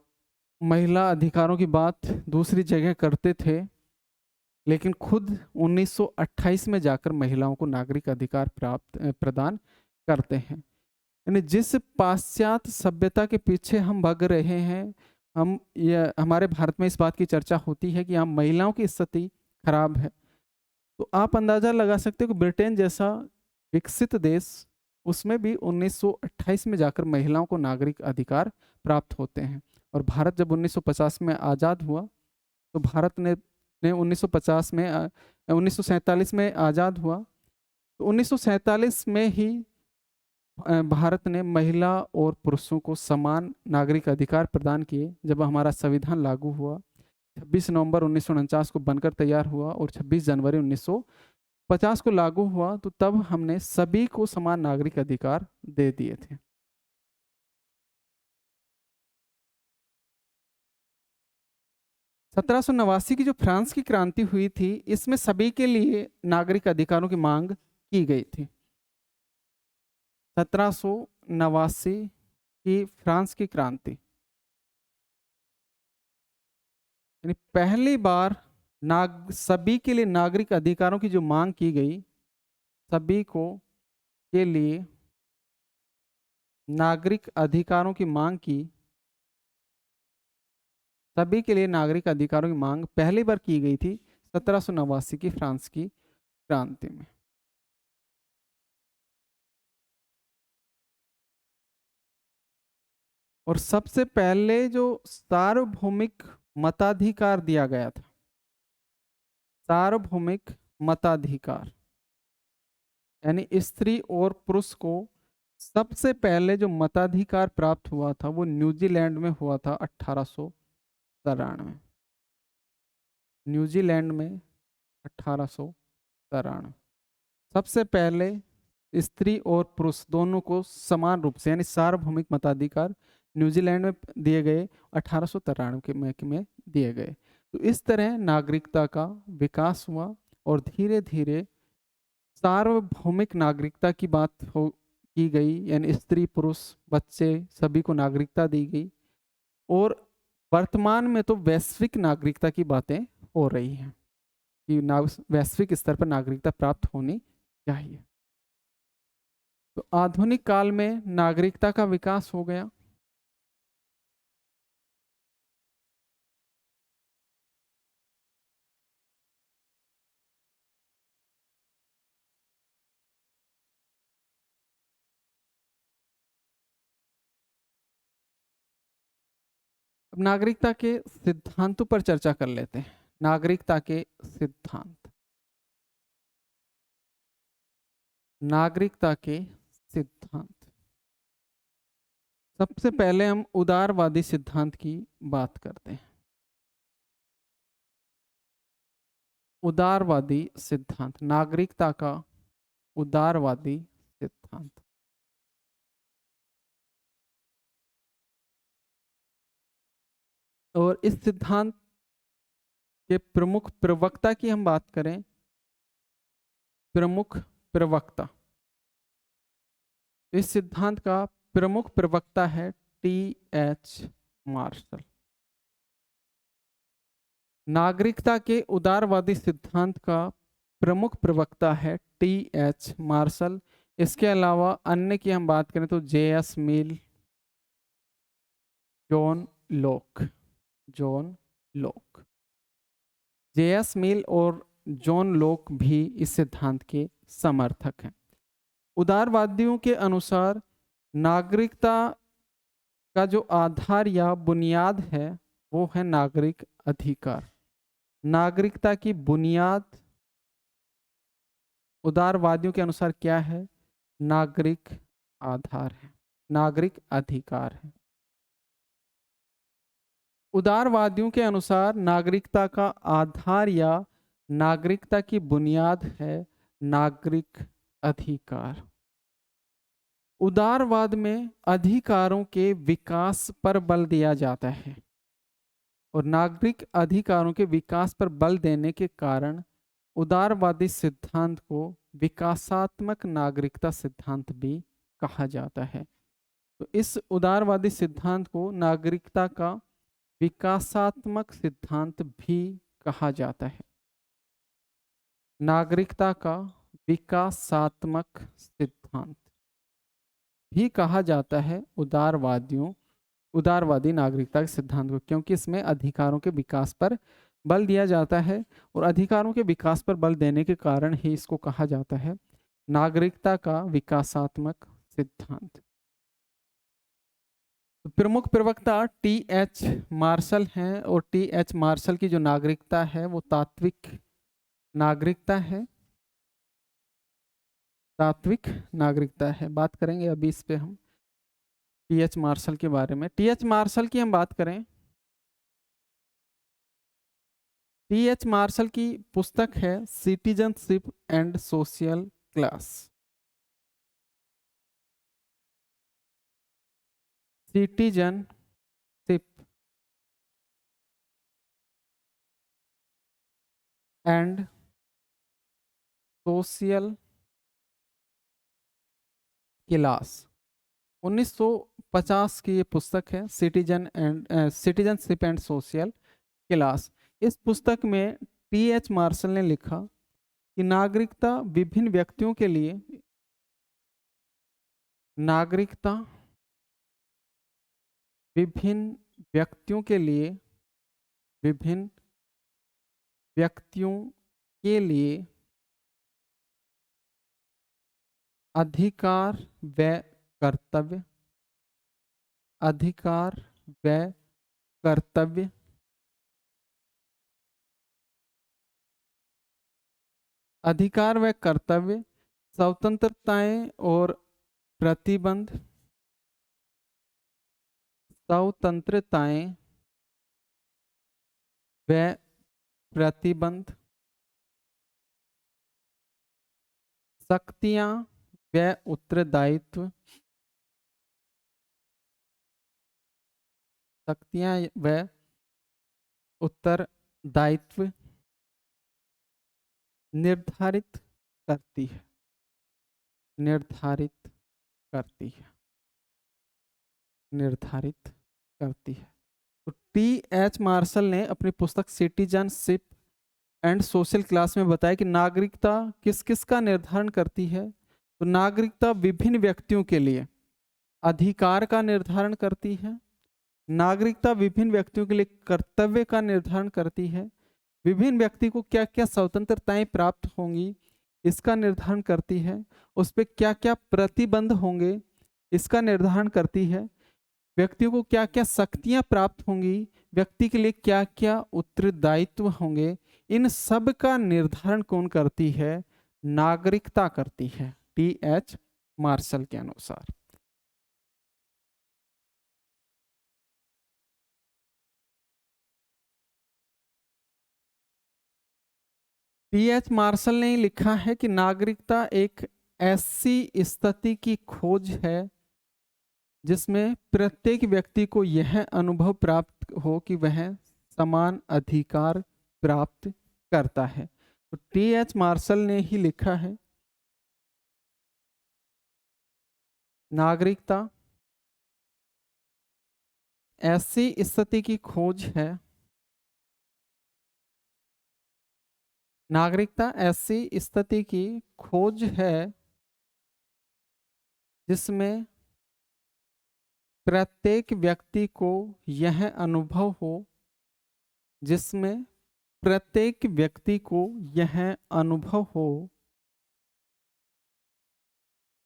महिला अधिकारों की बात दूसरी जगह करते थे, लेकिन खुद 1928 में जाकर महिलाओं को नागरिक अधिकार प्रदान करते हैं। यानी जिस पाश्चात्य सभ्यता के पीछे हम भाग रहे हैं, हमारे भारत में इस बात की चर्चा होती है कि यहाँ महिलाओं की स्थिति खराब है, तो आप अंदाजा लगा सकते हो कि ब्रिटेन जैसा विकसित देश, उसमें भी 1928 में जाकर महिलाओं को नागरिक अधिकार प्राप्त होते हैं। और भारत जब 1950 में आज़ाद हुआ तो भारत ने 1950 में 1947 में आज़ाद हुआ, तो 1947 में ही भारत ने महिला और पुरुषों को समान नागरिक अधिकार प्रदान किए। जब हमारा संविधान लागू हुआ 26 नवंबर 1949 को बनकर तैयार हुआ और 26 जनवरी 1950 को लागू हुआ, तो तब हमने सभी को समान नागरिक अधिकार दे दिए थे। 1789 की जो फ्रांस की क्रांति हुई थी, इसमें सभी के लिए नागरिक अधिकारों की मांग की गई थी। 1789 की फ्रांस की क्रांति, यानी पहली बार सभी के लिए नागरिक अधिकारों की जो मांग की गई, सभी को के लिए नागरिक अधिकारों की मांग की, सभी के लिए नागरिक अधिकारों की मांग पहली बार की गई थी 1789 की फ्रांस की क्रांति में। और सबसे पहले जो सार्वभौमिक मताधिकार दिया गया था, सार्वभौमिक मताधिकार, यानी स्त्री और पुरुष को सबसे पहले जो मताधिकार प्राप्त हुआ था वो न्यूजीलैंड में हुआ था 1893। न्यूजीलैंड में 1893। सबसे पहले स्त्री और पुरुष दोनों को समान रूप से यानी सार्वभौमिक मताधिकार न्यूजीलैंड में दिए गए 1893 में दिए गए। तो इस तरह नागरिकता का विकास हुआ और धीरे धीरे सार्वभौमिक नागरिकता की बात हो की गई, यानी स्त्री पुरुष बच्चे सभी को नागरिकता दी गई। और वर्तमान में तो वैश्विक नागरिकता की बातें हो रही हैं कि वैश्विक स्तर पर नागरिकता प्राप्त होनी चाहिए। तो आधुनिक काल में नागरिकता का विकास हो गया। अब नागरिकता के सिद्धांतों पर चर्चा कर लेते हैं। नागरिकता के सिद्धांत। नागरिकता के सिद्धांत। सबसे पहले हम उदारवादी सिद्धांत की बात करते हैं। उदारवादी सिद्धांत, नागरिकता का उदारवादी सिद्धांत। और इस सिद्धांत के प्रमुख प्रवक्ता की हम बात करें, प्रमुख प्रवक्ता, इस सिद्धांत का प्रमुख प्रवक्ता है टी.एच. मार्शल। नागरिकता के उदारवादी सिद्धांत का प्रमुख प्रवक्ता है टी.एच. मार्शल। इसके अलावा अन्य की हम बात करें तो जे.एस. मिल, जॉन लोक, जॉन लोक, जे.एस. मिल और जॉन लोक भी इस सिद्धांत के समर्थक हैं। उदारवादियों के अनुसार नागरिकता का जो आधार या बुनियाद है वो है नागरिक अधिकार। नागरिकता की बुनियाद उदारवादियों के अनुसार क्या है? नागरिक आधार है, नागरिक अधिकार है। उदारवादियों के अनुसार नागरिकता का आधार या नागरिकता की बुनियाद है नागरिक अधिकार। उदारवाद में अधिकारों के विकास पर बल दिया जाता है और नागरिक अधिकारों के विकास पर बल देने के कारण उदारवादी सिद्धांत को विकासात्मक नागरिकता सिद्धांत भी कहा जाता है। तो इस उदारवादी सिद्धांत को नागरिकता का विकासात्मक सिद्धांत भी कहा जाता है। नागरिकता का विकासात्मक सिद्धांत भी कहा जाता है उदारवादी नागरिकता के सिद्धांत को, क्योंकि इसमें अधिकारों के विकास पर बल दिया जाता है और अधिकारों के विकास पर बल देने के कारण ही इसको कहा जाता है नागरिकता का विकासात्मक सिद्धांत। तो प्रमुख प्रवक्ता टी.एच. मार्शल हैं और टी.एच. मार्शल की जो नागरिकता है वो तात्विक नागरिकता है, तात्विक नागरिकता है। बात करेंगे अभी इस पे हम टी.एच. मार्शल के बारे में। टी.एच. मार्शल की हम बात करें, टी.एच. मार्शल की पुस्तक है citizenship and social class. Citizenship and social class, 1950 की ये पुस्तक है, सिटीजनशिप एंड सोशल क्लास। इस पुस्तक में टी.एच. मार्शल ने लिखा कि नागरिकता विभिन्न व्यक्तियों के लिए, नागरिकता विभिन्न व्यक्तियों के लिए, विभिन्न व्यक्तियों के लिए अधिकार व कर्तव्य, अधिकार व कर्तव्य, अधिकार व कर्तव्य, स्वतंत्रताएं और प्रतिबंध, स्वतंत्रताएं व प्रतिबंध, शक्तियां व उत्तरदायित्व, शक्तियां व उत्तरदायित्व निर्धारित करती है, निर्धारित करती है, निर्धारित करती है। तो टी.एच. मार्शल ने अपनी पुस्तक सिटीजनशिप एंड सोशल क्लास में बताया कि नागरिकता किस किस का निर्धारण करती है। तो नागरिकता विभिन्न व्यक्तियों के लिए अधिकार का निर्धारण करती है, नागरिकता विभिन्न व्यक्तियों के लिए कर्तव्य का निर्धारण करती है, विभिन्न व्यक्ति को क्या क्या स्वतंत्रताएं प्राप्त होंगी इसका निर्धारण करती है, उस पर क्या क्या प्रतिबंध होंगे इसका निर्धारण करती है, व्यक्तियों को क्या क्या शक्तियां प्राप्त होंगी, व्यक्ति के लिए क्या क्या उत्तरदायित्व होंगे, इन सब का निर्धारण कौन करती है? नागरिकता करती है, टी.एच. मार्शल के अनुसार। टी.एच. मार्शल ने लिखा है कि नागरिकता एक ऐसी स्थिति की खोज है जिसमें प्रत्येक व्यक्ति को यह अनुभव प्राप्त हो कि वह समान अधिकार प्राप्त करता है। तो टी.एच. मार्शल ने ही लिखा है, नागरिकता ऐसी स्थिति की खोज है, नागरिकता ऐसी स्थिति की खोज है जिसमें प्रत्येक व्यक्ति को यह अनुभव हो, जिसमें प्रत्येक व्यक्ति को यह अनुभव हो,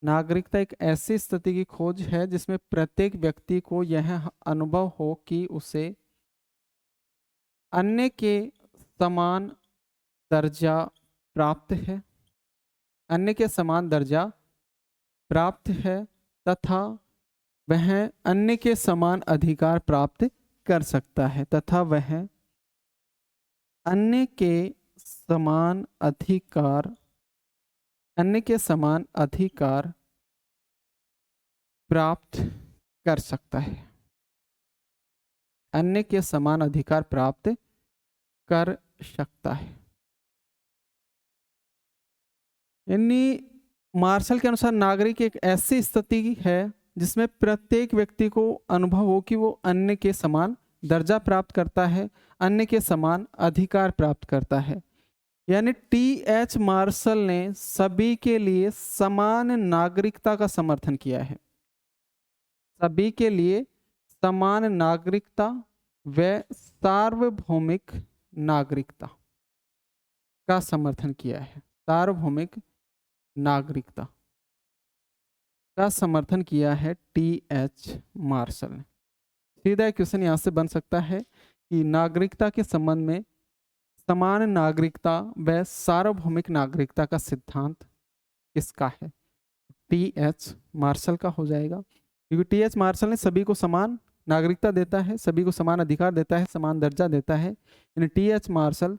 नागरिकता एक ऐसी स्थिति की खोज है जिसमें प्रत्येक व्यक्ति को यह अनुभव हो कि उसे अन्य के समान दर्जा प्राप्त है, अन्य के समान दर्जा प्राप्त है तथा वह अन्य के समान अधिकार प्राप्त कर सकता है, तथा वह अन्य के समान अधिकार, अन्य के समान अधिकार प्राप्त कर सकता है, अन्य के समान अधिकार प्राप्त कर सकता है। यानी मार्शल के अनुसार नागरिक एक ऐसी स्थिति है जिसमें प्रत्येक व्यक्ति को अनुभव हो कि वो अन्य के समान दर्जा प्राप्त करता है, अन्य के समान अधिकार प्राप्त करता है। यानी टी.एच. मार्शल ने सभी के लिए समान नागरिकता का समर्थन किया है, सभी के लिए समान नागरिकता व सार्वभौमिक नागरिकता का समर्थन किया है, सार्वभौमिक नागरिकता का समर्थन किया है टी.एच. मार्शल ने। सीधा क्वेश्चन यहाँ से बन सकता है कि नागरिकता के संबंध में समान नागरिकता व सार्वभौमिक नागरिकता का सिद्धांत किसका है? टी.एच. मार्शल का हो जाएगा, क्योंकि टी.एच. मार्शल ने सभी को समान नागरिकता देता है, सभी को समान अधिकार देता है, समान दर्जा देता है। यानी टी.एच. मार्शल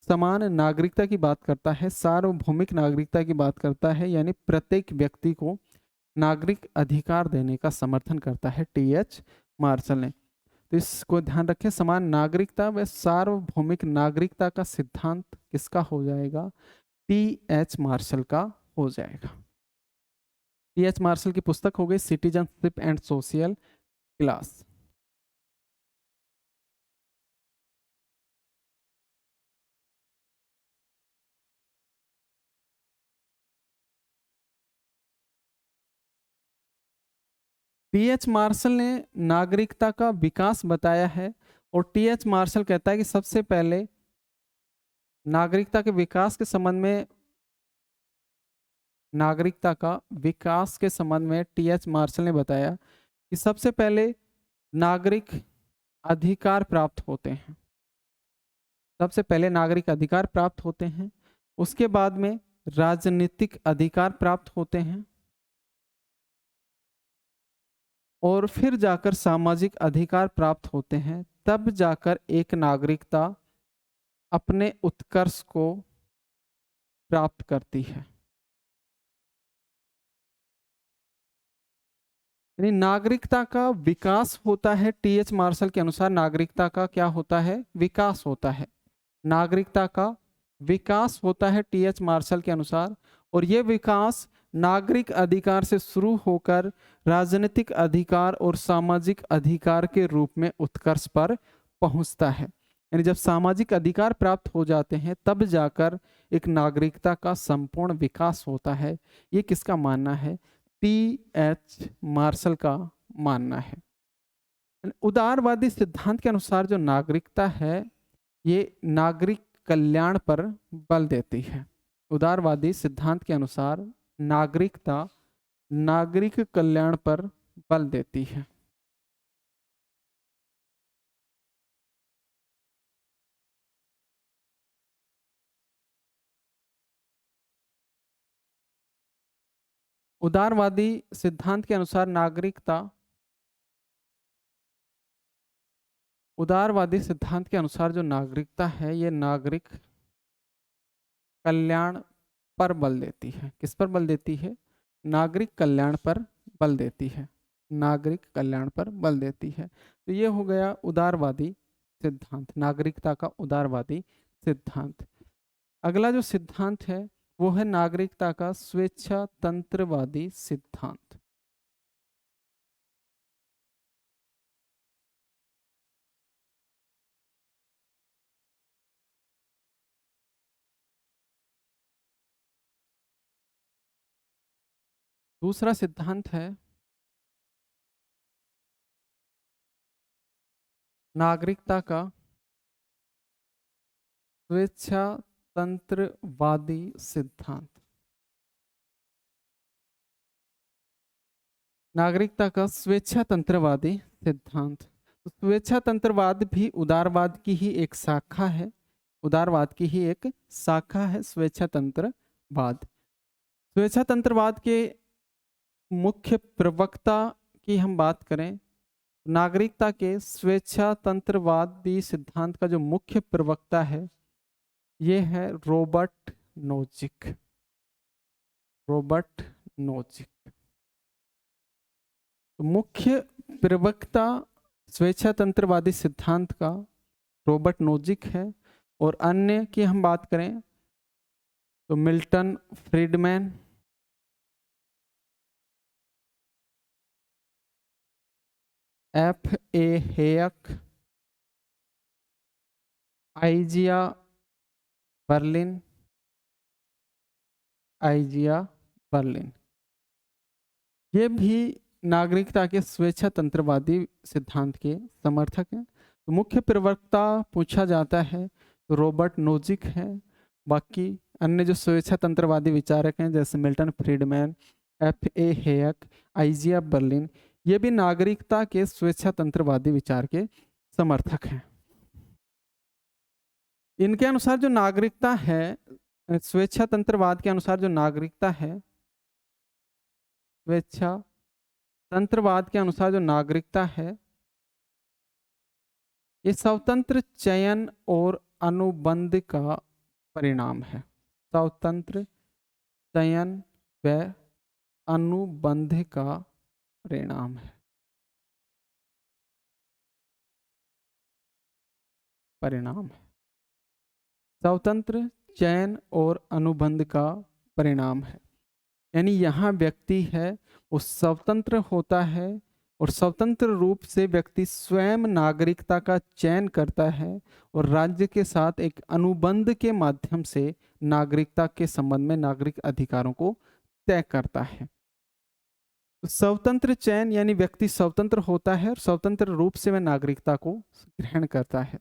समान नागरिकता की बात करता है, सार्वभौमिक नागरिकता की बात करता है, यानी प्रत्येक व्यक्ति को नागरिक अधिकार देने का समर्थन करता है टी.एच. मार्शल ने। तो इसको ध्यान रखें, समान नागरिकता व सार्वभौमिक नागरिकता का सिद्धांत किसका हो जाएगा? टी.एच. मार्शल का हो जाएगा। टी.एच. मार्शल की पुस्तक हो गई citizenship and social class. T H. Marshall ने नागरिकता का विकास बताया है, और टी.एच. मार्शल कहता है कि सबसे पहले नागरिकता के विकास के संबंध में, नागरिकता का विकास के संबंध में टी.एच. मार्शल ने बताया कि सबसे पहले नागरिक अधिकार प्राप्त होते हैं, सबसे पहले नागरिक अधिकार प्राप्त होते हैं, उसके बाद में राजनीतिक अधिकार प्राप्त होते हैं, और फिर जाकर सामाजिक अधिकार प्राप्त होते हैं, तब जाकर एक नागरिकता अपने उत्कर्ष को प्राप्त करती है। यानी नागरिकता का विकास होता है, टीएच मार्शल के अनुसार नागरिकता का क्या होता है, विकास होता है। नागरिकता का विकास होता है टीएच मार्शल के अनुसार, और यह विकास नागरिक अधिकार से शुरू होकर राजनीतिक अधिकार और सामाजिक अधिकार के रूप में उत्कर्ष पर पहुंचता है। यानी जब सामाजिक अधिकार प्राप्त हो जाते हैं तब जाकर एक नागरिकता का संपूर्ण विकास होता है। ये किसका मानना है, टीएच मार्शल का मानना है। उदारवादी सिद्धांत के अनुसार जो नागरिकता है ये नागरिक कल्याण पर बल देती है। उदारवादी सिद्धांत के अनुसार नागरिकता नागरिक कल्याण पर बल देती है। उदारवादी सिद्धांत के अनुसार नागरिकता उदारवादी सिद्धांत के अनुसार जो नागरिकता है ये नागरिक कल्याण पर बल देती है। किस पर बल देती है, नागरिक कल्याण पर बल देती है। नागरिक कल्याण पर बल देती है। तो ये हो गया उदारवादी सिद्धांत, नागरिकता का उदारवादी सिद्धांत। अगला जो सिद्धांत है वो है नागरिकता का स्वेच्छातंत्रवादी सिद्धांत। दूसरा सिद्धांत है नागरिकता का स्वेच्छातंत्रवादी सिद्धांत। नागरिकता का स्वेच्छातंत्रवादी सिद्धांत। तो स्वेच्छातंत्रवाद भी उदारवाद की ही एक शाखा है। उदारवाद की ही एक शाखा है स्वेच्छातंत्रवाद। स्वेच्छातंत्रवाद के मुख्य प्रवक्ता की हम बात करें, नागरिकता के स्वेच्छातंत्रवादी सिद्धांत का जो मुख्य प्रवक्ता है ये है रॉबर्ट नोजिक। रॉबर्ट नोजिक तो मुख्य प्रवक्ता स्वेच्छातंत्रवादी सिद्धांत का रॉबर्ट नोजिक है। और अन्य की हम बात करें तो Milton Friedman, F.A. Hayek, Isaiah Berlin, Isaiah Berlin, ये भी नागरिकता के स्वेच्छातंत्रवादी सिद्धांत के समर्थक हैं। तो मुख्य प्रवक्ता पूछा जाता है तो रॉबर्ट नोजिक है। बाकी अन्य जो स्वेच्छातंत्रवादी विचारक हैं जैसे Milton Friedman, F.A. Hayek, Isaiah Berlin, ये भी नागरिकता के स्वेच्छातंत्रवादी विचार के समर्थक हैं। इनके अनुसार जो नागरिकता है, स्वेच्छातंत्रवाद के अनुसार जो नागरिकता है, स्वेच्छातंत्रवाद के अनुसार जो नागरिकता है ये स्वतंत्र चयन और अनुबंध का परिणाम है। स्वतंत्र चयन व अनुबंध का परिणाम है। स्वतंत्र चयन और अनुबंध का परिणाम है। यानी यहाँ व्यक्ति है वो स्वतंत्र होता है और स्वतंत्र रूप से व्यक्ति स्वयं नागरिकता का चयन करता है और राज्य के साथ एक अनुबंध के माध्यम से नागरिकता के संबंध में नागरिक अधिकारों को तय करता है। तो स्वतंत्र चयन यानी व्यक्ति स्वतंत्र होता है और स्वतंत्र रूप से वह नागरिकता को ग्रहण करता है।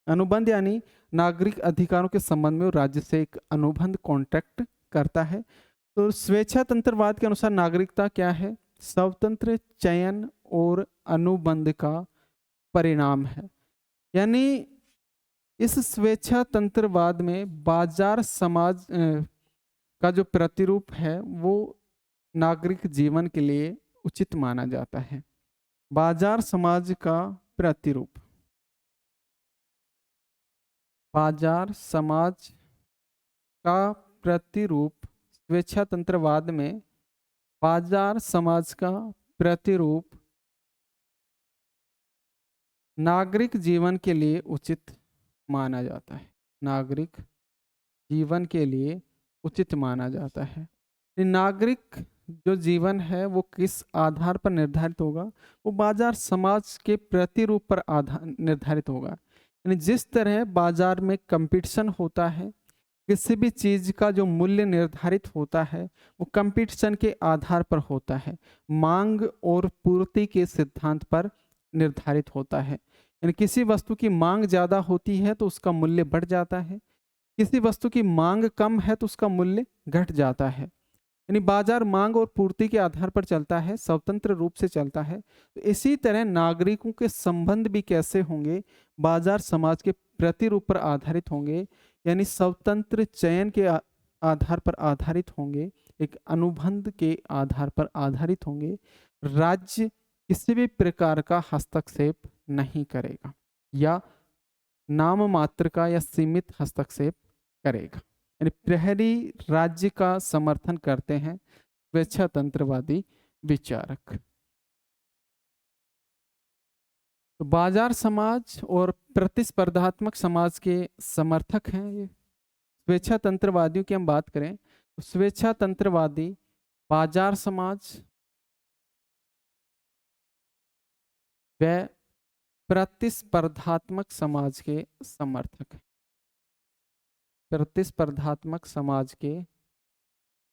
अनुबंध यानी नागरिक अधिकारों के संबंध में राज्य से एक अनुबंध कॉन्ट्रैक्ट करता है। तो स्वेच्छातंत्रवाद के अनुसार नागरिकता क्या है, स्वतंत्र चयन और अनुबंध का परिणाम है। यानी इस स्वेच्छातंत्रवाद में बाजार समाज का जो प्रतिरूप है वो नागरिक जीवन के लिए उचित माना जाता है। बाजार समाज का प्रतिरूप, बाजार समाज का प्रतिरूप स्वेच्छातंत्रवाद में बाजार समाज का प्रतिरूप नागरिक जीवन के लिए उचित माना जाता है। नागरिक जीवन के लिए उचित माना जाता है। ये नागरिक जो जीवन है वो किस आधार पर निर्धारित होगा? वो बाजार समाज के प्रतिरूप पर आधार निर्धारित होगा। यानी जिस तरह बाजार में कंपटीशन होता है, किसी भी चीज का जो मूल्य निर्धारित होता है वो कंपटीशन के आधार पर होता है, मांग और पूर्ति के सिद्धांत पर निर्धारित होता है। यानी किसी वस्तु की मांग ज्यादा होती है तो उसका मूल्य बढ़ जाता है, किसी वस्तु की मांग कम है तो उसका मूल्य घट जाता है। यानी बाजार मांग और पूर्ति के आधार पर चलता है, स्वतंत्र रूप से चलता है। तो इसी तरह नागरिकों के संबंध भी कैसे होंगे? बाजार समाज के प्रतिरूप पर आधारित होंगे, यानी स्वतंत्र चयन के आधार पर आधारित होंगे, एक अनुबंध के आधार पर आधारित होंगे। राज्य किसी भी प्रकार का हस्तक्षेप नहीं करेगा या नाम मात्र का या सीमित हस्तक्षेप करेगा। यानी प्रहरी राज्य का समर्थन करते हैं स्वेच्छातंत्रवादी विचारक। तो बाजार समाज और प्रतिस्पर्धात्मक समाज के समर्थक हैं ये। स्वेच्छातंत्रवादियों की हम बात करें तो स्वेच्छातंत्रवादी बाजार समाज व प्रतिस्पर्धात्मक समाज के समर्थक हैं। प्रतिस्पर्धात्मक समाज के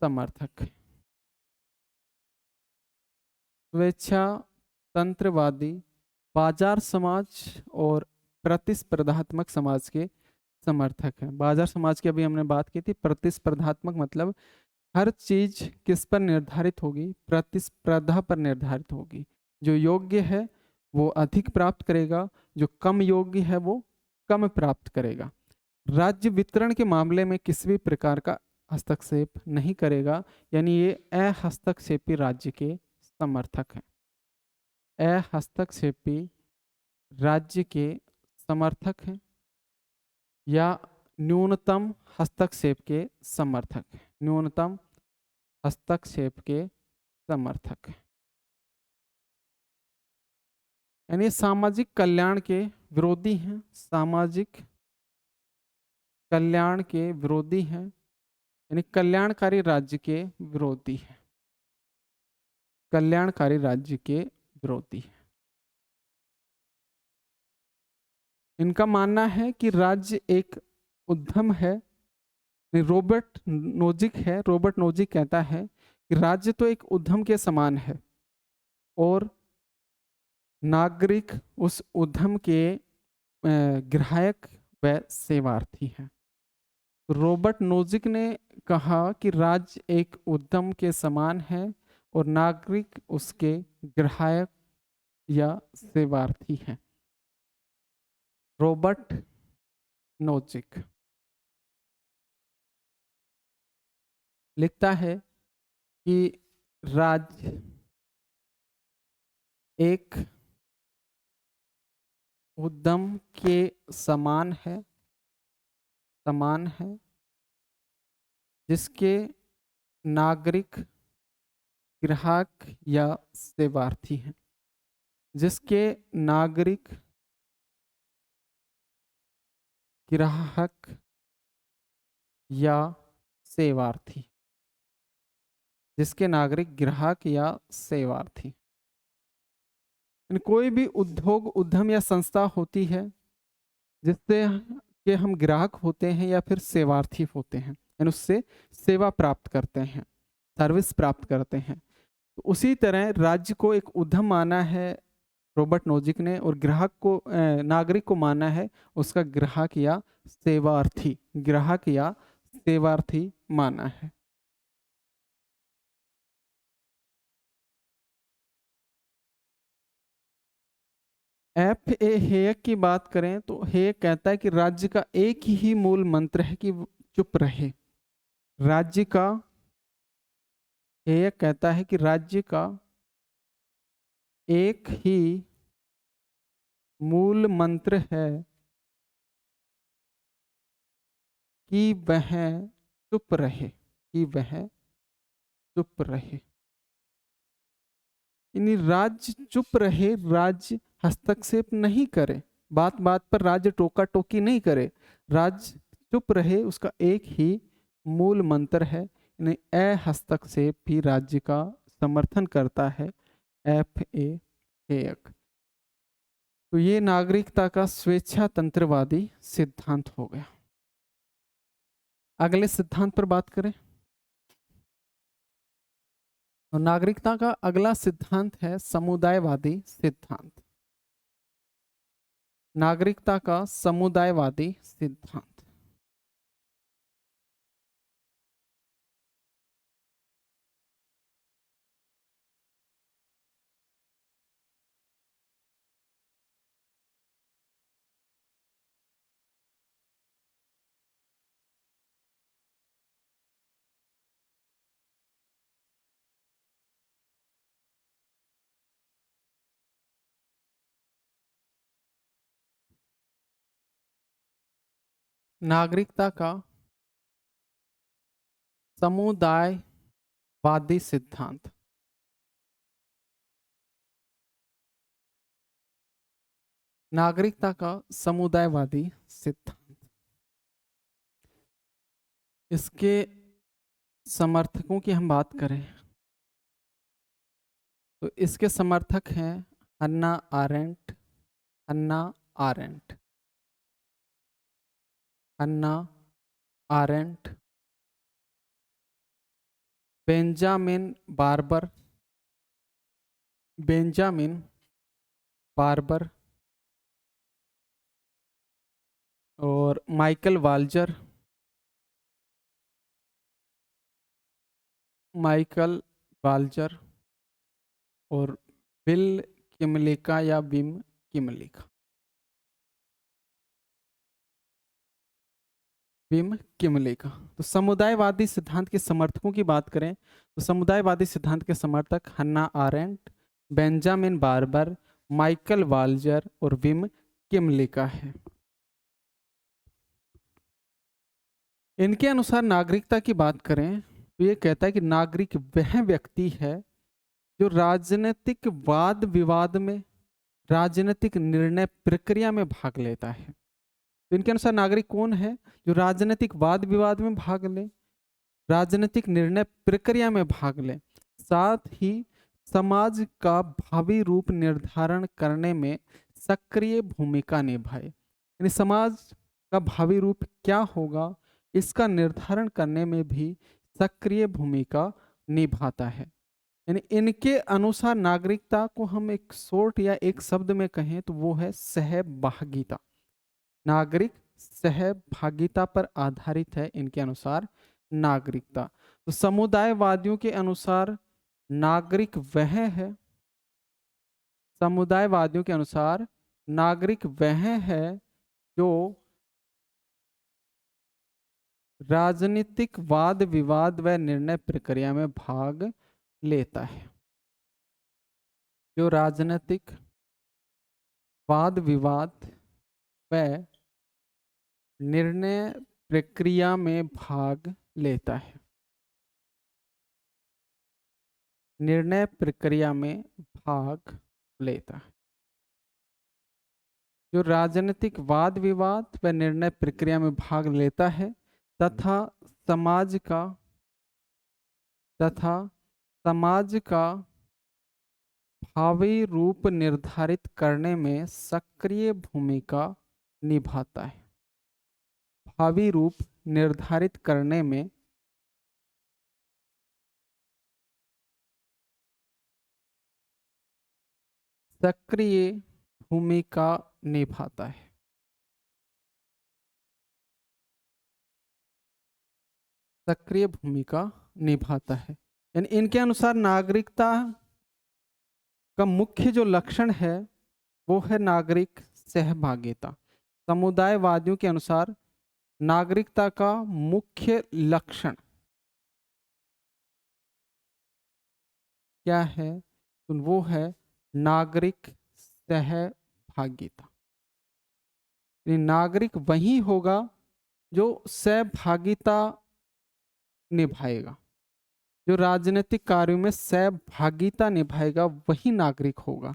समर्थक। स्वेच्छा तंत्रवादी बाजार समाज और प्रतिस्पर्धात्मक समाज के समर्थक हैं। बाजार समाज की अभी हमने बात की थी। प्रतिस्पर्धात्मक मतलब हर चीज किस पर निर्धारित होगी? प्रतिस्पर्धा पर निर्धारित होगी। जो योग्य है वो अधिक प्राप्त करेगा, जो कम योग्य है वो कम प्राप्त करेगा। राज्य वितरण के मामले में किसी भी प्रकार का हस्तक्षेप नहीं करेगा, यानी ये अहस्तक्षेपी राज्य के समर्थक हैं। अहस्तक्षेपी राज्य के समर्थक हैं या न्यूनतम हस्तक्षेप के समर्थक हैं। न्यूनतम हस्तक्षेप के समर्थक हैं, यानी सामाजिक कल्याण के विरोधी हैं। सामाजिक कल्याण के विरोधी हैं, यानी कल्याणकारी राज्य के विरोधी हैं। कल्याणकारी राज्य के विरोधी हैं। इनका मानना है कि राज्य एक उद्यम है। रॉबर्ट नोजिक है, रॉबर्ट नोजिक कहता है कि राज्य तो एक उद्यम के समान है और नागरिक उस उद्यम के ग्राहक व सेवार्थी हैं। रॉबर्ट नोजिक ने कहा कि राज्य एक उद्यम के समान है और नागरिक उसके ग्राहक या सेवार्थी हैं। रॉबर्ट नोजिक लिखता है कि राज्य एक उद्यम के समान है, जिसके नागरिक ग्राहक या सेवार्थी हैं। जिसके नागरिक ग्राहक या सेवार्थी। जिसके नागरिक ग्राहक या सेवार्थी। कोई भी उद्योग उद्यम या संस्था होती है जिससे कि हम ग्राहक होते हैं या फिर सेवार्थी होते हैं, यानी उससे सेवा प्राप्त करते हैं, सर्विस प्राप्त करते हैं। तो उसी तरह राज्य को एक उद्यम माना है रॉबर्ट नोजिक ने, और ग्राहक को नागरिक को माना है उसका ग्राहक या सेवार्थी। ग्राहक या सेवार्थी माना है। एफ ए हेयक की बात करें तो हेयक कहता है कि राज्य का एक ही मूल मंत्र है कि चुप रहे। राज्य का, हेयक कहता है कि राज्य का एक ही मूल मंत्र है कि वह चुप रहे, कि वह चुप रहे। यानी राज्य चुप रहे, राज्य हस्तक्षेप नहीं करे, बात बात पर राज्य टोका टोकी नहीं करे, राज्य चुप रहे, उसका एक ही मूल मंत्र है, यानी हस्तक्षेप भी राज्य का समर्थन करता है, FA तो ये नागरिकता का स्वेच्छा तंत्रवादी सिद्धांत हो गया। अगले सिद्धांत पर बात करें, और नागरिकता का अगला सिद्धांत है समुदायवादी सिद्धांत। नागरिकता का समुदायवादी सिद्धांत। नागरिकता का समुदायवादी सिद्धांत। नागरिकता का समुदायवादी सिद्धांत, इसके समर्थकों की हम बात करें तो इसके समर्थक हैं Hannah Arendt, Hannah Arendt, Hannah Arendt, Benjamin Barber, Benjamin Barber और माइकल वाल्जर, माइकल वाल्जर और बिल किमलिका या बिम किमलिका, बिम किमलिका। तो समुदायवादी सिद्धांत के समर्थकों की बात करें तो समुदायवादी सिद्धांत के समर्थक Hannah Arendt, Benjamin Barber, Michael Walzer और विम किमलिका है। इनके अनुसार नागरिकता की बात करें तो ये कहता है कि नागरिक वह व्यक्ति है जो राजनीतिक वाद विवाद में, राजनीतिक निर्णय प्रक्रिया में भाग लेता है। तो इनके अनुसार नागरिक कौन है? जो राजनीतिक वाद विवाद में भाग ले, राजनीतिक निर्णय प्रक्रिया में भाग ले, साथ ही समाज का भावी रूप निर्धारण करने में सक्रिय भूमिका निभाए। यानी समाज का भावी रूप क्या होगा इसका निर्धारण करने में भी सक्रिय भूमिका निभाता है। यानी इनके अनुसार नागरिकता को हम एक शॉर्ट या एक शब्द में कहें तो वो है सहभागिता। नागरिक सहभागिता पर आधारित है इनके अनुसार नागरिकता। तो समुदायवादियों के अनुसार नागरिक वह है, समुदायवादियों के अनुसार नागरिक वह है जो राजनीतिक वाद विवाद व निर्णय प्रक्रिया में भाग लेता है। जो राजनीतिक वाद विवाद व निर्णय प्रक्रिया में भाग लेता है, निर्णय प्रक्रिया में भाग लेता है। जो राजनीतिक वाद विवाद व निर्णय प्रक्रिया में भाग लेता है तथा समाज का भावी रूप निर्धारित करने में सक्रिय भूमिका निभाता है। भावी रूप निर्धारित करने में सक्रिय भूमिका निभाता है। सक्रिय भूमिका निभाता है। यानी इनके अनुसार नागरिकता का मुख्य जो लक्षण है वो है नागरिक सहभागिता। समुदायवादियों के अनुसार नागरिकता का मुख्य लक्षण क्या है? तो वो है नागरिक सहभागिता। नागरिक वही होगा जो सहभागिता निभाएगा, जो राजनीतिक कार्यों में सहभागिता निभाएगा वही नागरिक होगा।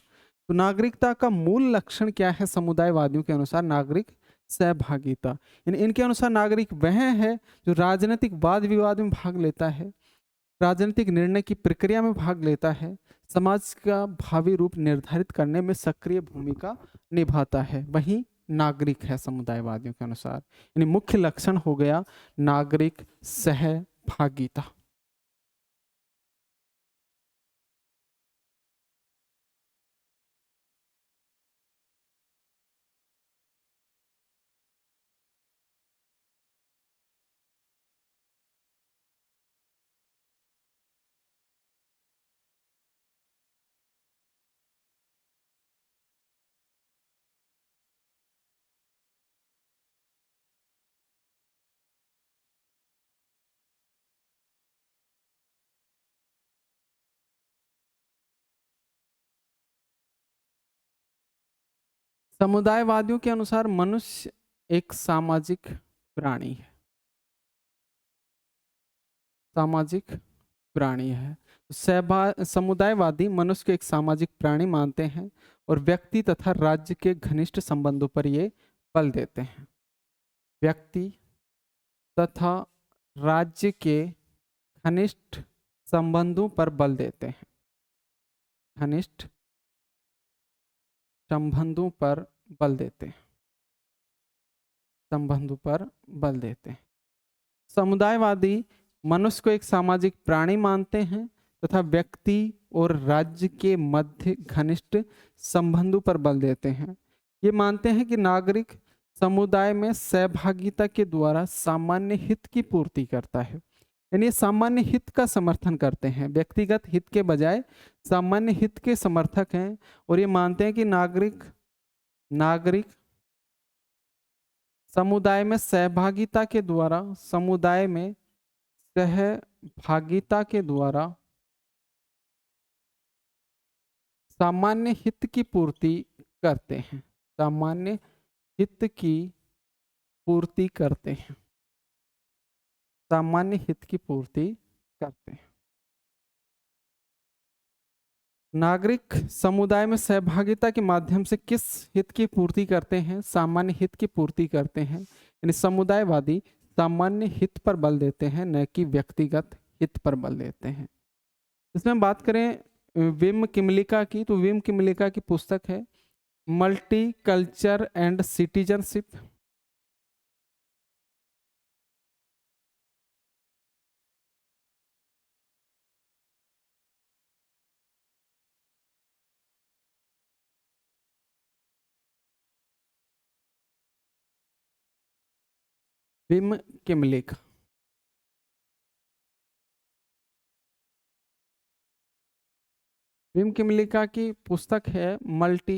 तो नागरिकता का मूल लक्षण क्या है समुदायवादियों के अनुसार? नागरिक सहभागिता। इनके अनुसार नागरिक वह है जो राजनीतिक वाद विवाद में भाग लेता है, राजनीतिक निर्णय की प्रक्रिया में भाग लेता है, समाज का भावी रूप निर्धारित करने में सक्रिय भूमिका निभाता है, वही नागरिक है समुदायवादियों के अनुसार। यानी मुख्य लक्षण हो गया नागरिक सहभागिता। समुदायवादियों के अनुसार मनुष्य एक सामाजिक प्राणी है, सामाजिक प्राणी है। समुदायवादी मनुष्य को एक सामाजिक प्राणी मानते हैं और व्यक्ति तथा राज्य के घनिष्ठ संबंधों पर ये बल देते हैं। व्यक्ति तथा राज्य के घनिष्ठ संबंधों पर बल देते हैं, घनिष्ठ संबंधों पर बल देते हैं, संबंधों पर बल देते हैं। समुदायवादी मनुष्य को एक सामाजिक प्राणी मानते हैं तथा व्यक्ति और राज्य के मध्य घनिष्ठ संबंधों पर बल देते हैं। ये मानते हैं कि नागरिक समुदाय में सहभागिता के द्वारा सामान्य हित की पूर्ति करता है। यानी सामान्य हित का समर्थन करते हैं, व्यक्तिगत हित के बजाय सामान्य हित के समर्थक हैं। और ये मानते हैं कि नागरिक समुदाय में सहभागिता के द्वारा समुदाय में सहभागिता के द्वारा सामान्य हित की पूर्ति करते हैं, सामान्य हित की पूर्ति करते हैं, सामान्य हित की पूर्ति करते हैं। नागरिक समुदाय में सहभागिता के माध्यम से किस हित की पूर्ति करते हैं? सामान्य हित की पूर्ति करते हैं। यानी समुदायवादी सामान्य हित पर बल देते हैं, न कि व्यक्तिगत हित पर बल देते हैं। इसमें हम बात करें विम किमलिका की, तो विम किमलिका की पुस्तक है multi culture and citizenship. Will Kymlicka Will Kymlicka की पुस्तक है multi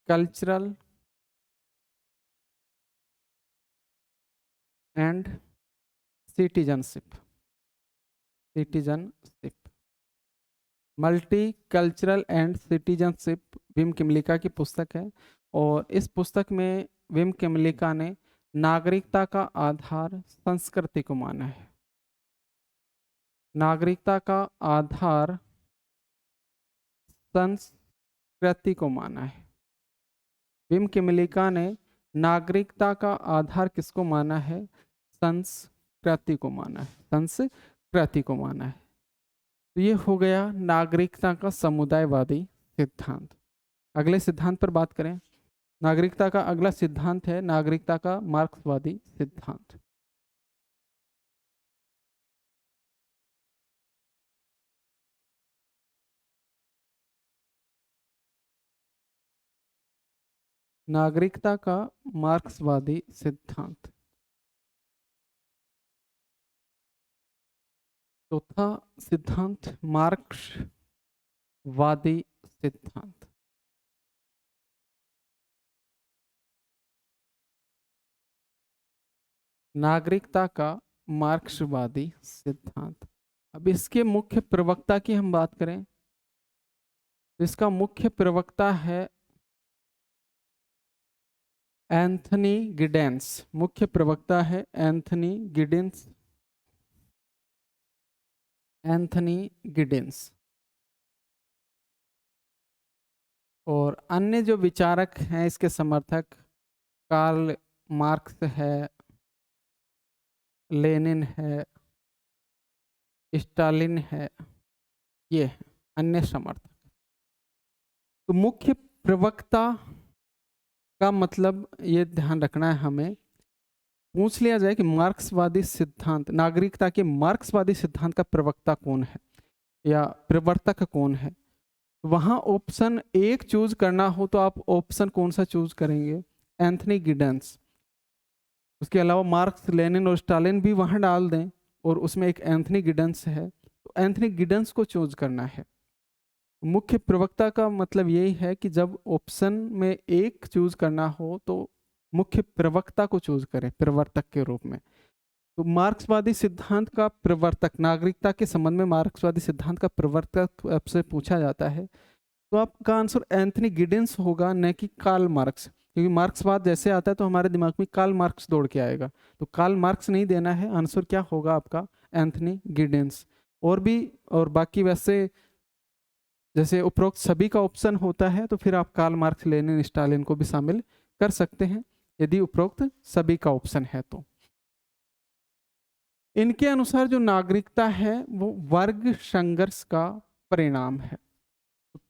cultural and citizenship. Multicultural and citizenship Will Kymlicka की पुस्तक है। और इस पुस्तक में विम किमलिका ने नागरिकता का आधार संस्कृति को माना है। नागरिकता का आधार संस्कृति को माना है। विम किमलिका ने नागरिकता का आधार किसको माना है? संस्कृति को माना है, संस्कृति को माना है। तो ये हो गया नागरिकता का समुदायवादी सिद्धांत। अगले सिद्धांत पर बात करें। नागरिकता का अगला सिद्धांत है नागरिकता का मार्क्सवादी सिद्धांत। नागरिकता का मार्क्सवादी सिद्धांत। चौथा सिद्धांत मार्क्सवादी सिद्धांत। नागरिकता का मार्क्सवादी सिद्धांत। अब इसके मुख्य प्रवक्ता की हम बात करें तो इसका मुख्य प्रवक्ता है एंथनी गिडेंस। मुख्य प्रवक्ता है एंथनी गिडेंस। Anthony Giddens. और अन्य जो विचारक हैं इसके समर्थक, कार्ल मार्क्स है, लेनिन है, स्टालिन है, ये हैं अन्य समर्थक। तो मुख्य प्रवक्ता का मतलब ये ध्यान रखना है हमें, पूछ लिया जाए कि मार्क्सवादी सिद्धांत, नागरिकता के मार्क्सवादी सिद्धांत का प्रवक्ता कौन है या प्रवर्तक कौन है, वहां ऑप्शन एक चूज करना हो तो आप ऑप्शन कौन सा चूज करेंगे? Anthony Giddens. उसके अलावा मार्क्स, लेनिन और स्टालिन भी वहां डाल दें और उसमें एक एंथनी गिडेंस है, तो एंथनी गिडेंस को चूज करना है। मुख्य प्रवक्ता का मतलब यही है कि जब ऑप्शन में एक चूज करना हो तो मुख्य प्रवक्ता को चूज करें प्रवर्तक के रूप में। तो मार्क्सवादी सिद्धांत का प्रवर्तक, नागरिकता के संबंध में मार्क्सवादी सिद्धांत का प्रवर्तक आपसे पूछा जाता है तो आपका आंसर एंथनी गिडेंस होगा, न कि कार्ल मार्क्स। क्योंकि मार्क्सवाद जैसे आता है तो हमारे दिमाग में कार्ल मार्क्स दौड़ के आएगा, तो कार्ल मार्क्स नहीं देना है, आंसर क्या होगा आपका? Anthony Giddens. और भी, और बाकी वैसे जैसे उपरोक्त सभी का ऑप्शन होता है तो फिर आप कार्ल मार्क्स, लेनिन, स्टालिन को भी शामिल कर सकते हैं यदि उपरोक्त सभी का ऑप्शन है तो। इनके अनुसार जो नागरिकता है वो वर्ग संघर्ष का परिणाम है।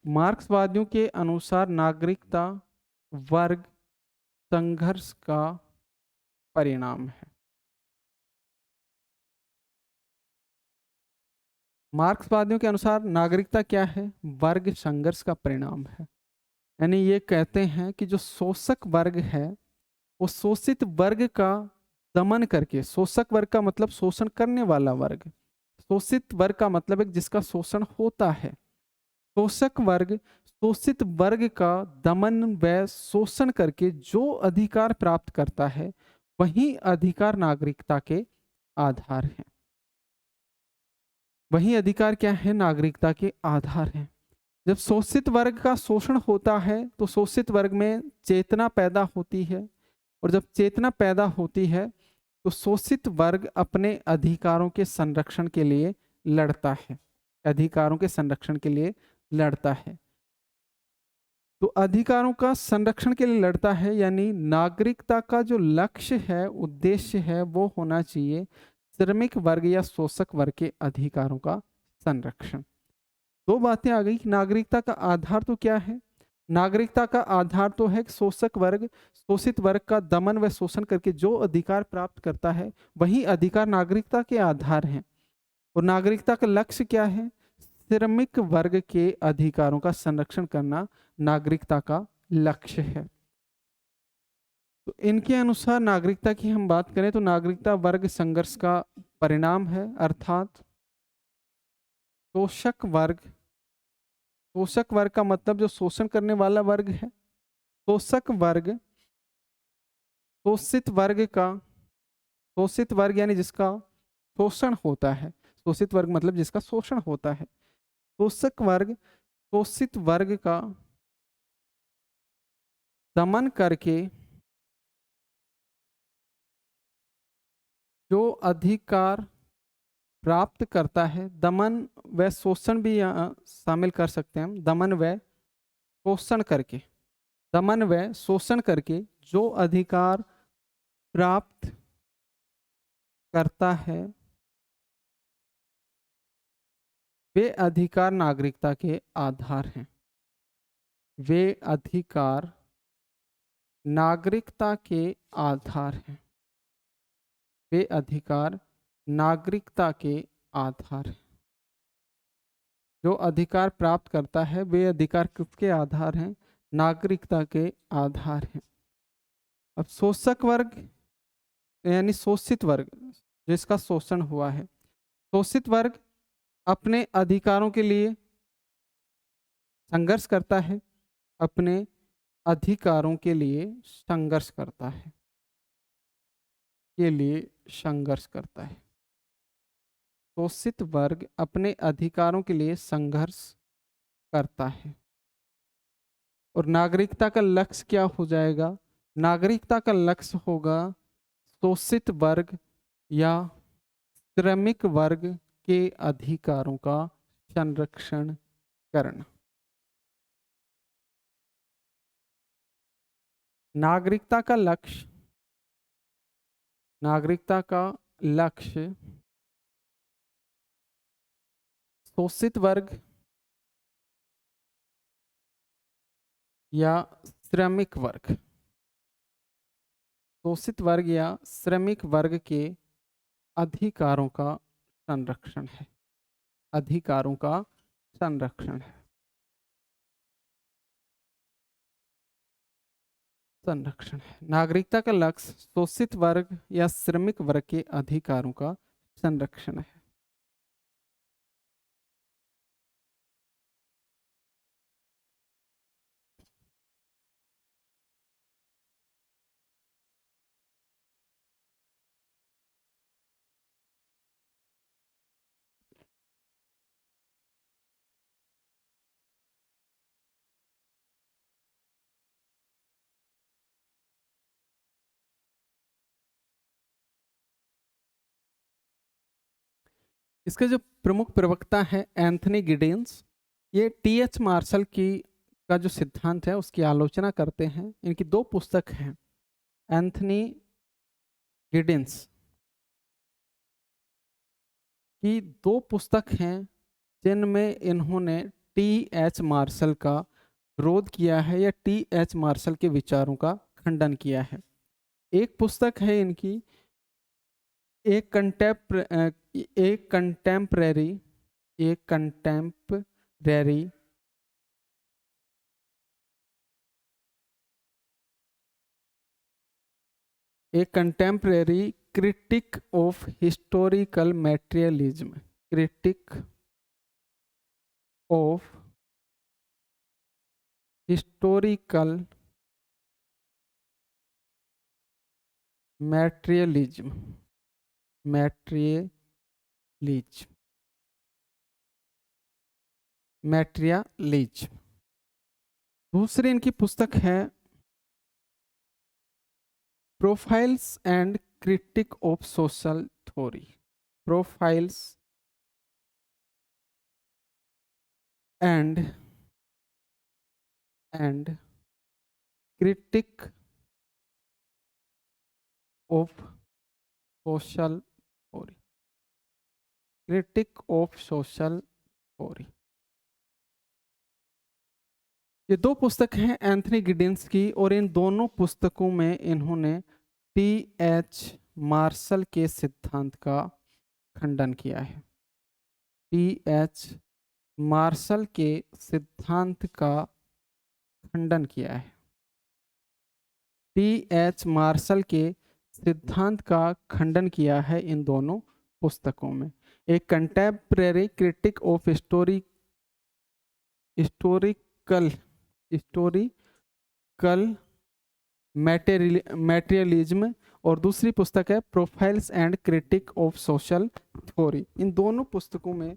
मार्क्सवादियों के अनुसार नागरिकता वर्ग संघर्ष का परिणाम है। मार्क्सवादियों के अनुसार नागरिकता क्या है? वर्ग संघर्ष का परिणाम है। यानी ये कहते हैं कि जो शोषक वर्ग है वो शोषित वर्ग का दमन करके, शोषक वर्ग का मतलब शोषण करने वाला वर्ग, शोषित वर्ग का मतलब है जिसका शोषण होता है। शोषक वर्ग शोषित वर्ग का दमन व शोषण करके जो अधिकार प्राप्त करता है वही अधिकार नागरिकता के आधार है। वही अधिकार क्या है? नागरिकता के आधार है। जब शोषित वर्ग का शोषण होता है तो शोषित वर्ग में चेतना पैदा होती है, और जब चेतना पैदा होती है तो शोषित वर्ग अपने अधिकारों के संरक्षण के लिए लड़ता है, अधिकारों के संरक्षण के लिए लड़ता है। तो अधिकारों का संरक्षण के लिए लड़ता है, यानी नागरिकता का जो लक्ष्य है, उद्देश्य है, वो होना चाहिए श्रमिक वर्ग या शोषक वर्ग के अधिकारों का संरक्षण। दो बातें आ गई कि नागरिकता का आधार तो क्या है? नागरिकता का आधार तो है कि शोषक वर्ग शोषित वर्ग का दमन व शोषण करके जो अधिकार प्राप्त करता है वही अधिकार नागरिकता के आधार हैं। और नागरिकता का लक्ष्य क्या है? श्रमिक वर्ग के अधिकारों का संरक्षण करना नागरिकता का लक्ष्य है। तो इनके अनुसार नागरिकता की हम बात करें तो नागरिकता वर्ग संघर्ष का परिणाम है, अर्थात शोषक वर्ग, शोषक वर्ग का मतलब जो शोषण करने वाला वर्ग है, शोषक वर्ग शोषित वर्ग का, शोषित वर्ग यानी जिसका शोषण होता है, शोषित वर्ग मतलब जिसका शोषण होता है, शोषक वर्ग शोषित वर्ग का दमन करके जो अधिकार प्राप्त करता है, दमन व शोषण भी यहाँ शामिल कर सकते हैं हम, दमन व शोषण करके, दमन व शोषण करके जो अधिकार प्राप्त करता है वे अधिकार नागरिकता के आधार हैं। वे अधिकार नागरिकता के आधार हैं। वे अधिकार नागरिकता के आधार हैं। जो अधिकार प्राप्त करता है वे अधिकार किसके आधार हैं? नागरिकता के आधार हैं। अब शोषक वर्ग यानी शोषित वर्ग जिसका शोषण हुआ है, शोषित वर्ग अपने अधिकारों के लिए संघर्ष करता है, अपने अधिकारों के लिए संघर्ष करता है, के लिए संघर्ष करता है। शोषित वर्ग अपने अधिकारों के लिए संघर्ष करता है। और नागरिकता का लक्ष्य क्या हो जाएगा? नागरिकता का लक्ष्य होगा शोषित वर्ग या श्रमिक वर्ग के अधिकारों का संरक्षण करना। नागरिकता का लक्ष्य, नागरिकता का लक्ष्य शोषित वर्ग या श्रमिक वर्ग, शोषित वर्ग या श्रमिक वर्ग के अधिकारों का संरक्षण है, अधिकारों का संरक्षण है, संरक्षण है। नागरिकता का लक्ष्य शोषित वर्ग या श्रमिक वर्ग के अधिकारों का संरक्षण है। इसके जो प्रमुख प्रवक्ता हैं एंथनी गिडेंस, ये टी.एच. मार्शल की का जो सिद्धांत है उसकी आलोचना करते हैं। इनकी दो पुस्तक हैं, एंथनी गिडेंस की दो पुस्तक हैं जिनमें इन्होंने टी.एच. मार्शल का विरोध किया है या टी.एच. मार्शल के विचारों का खंडन किया है। एक पुस्तक है इनकी एक contemporary critique of historical materialism, critique of historical materialism, materialism. दूसरी इनकी पुस्तक है profiles and critique of social theory, profiles and critique of social theory, critique of social theory. ये दो पुस्तक हैं एंथनी गिडेंस की, और इन दोनों पुस्तकों में इन्होंने टी.एच. मार्शल के सिद्धांत का खंडन किया है, टी.एच. मार्शल के सिद्धांत का खंडन किया है, टी.एच. मार्शल के सिद्धांत का खंडन किया है इन दोनों पुस्तकों में। एक contemporary critique of historical materialism, और दूसरी पुस्तक है profiles and critique of social theory. इन दोनों पुस्तकों में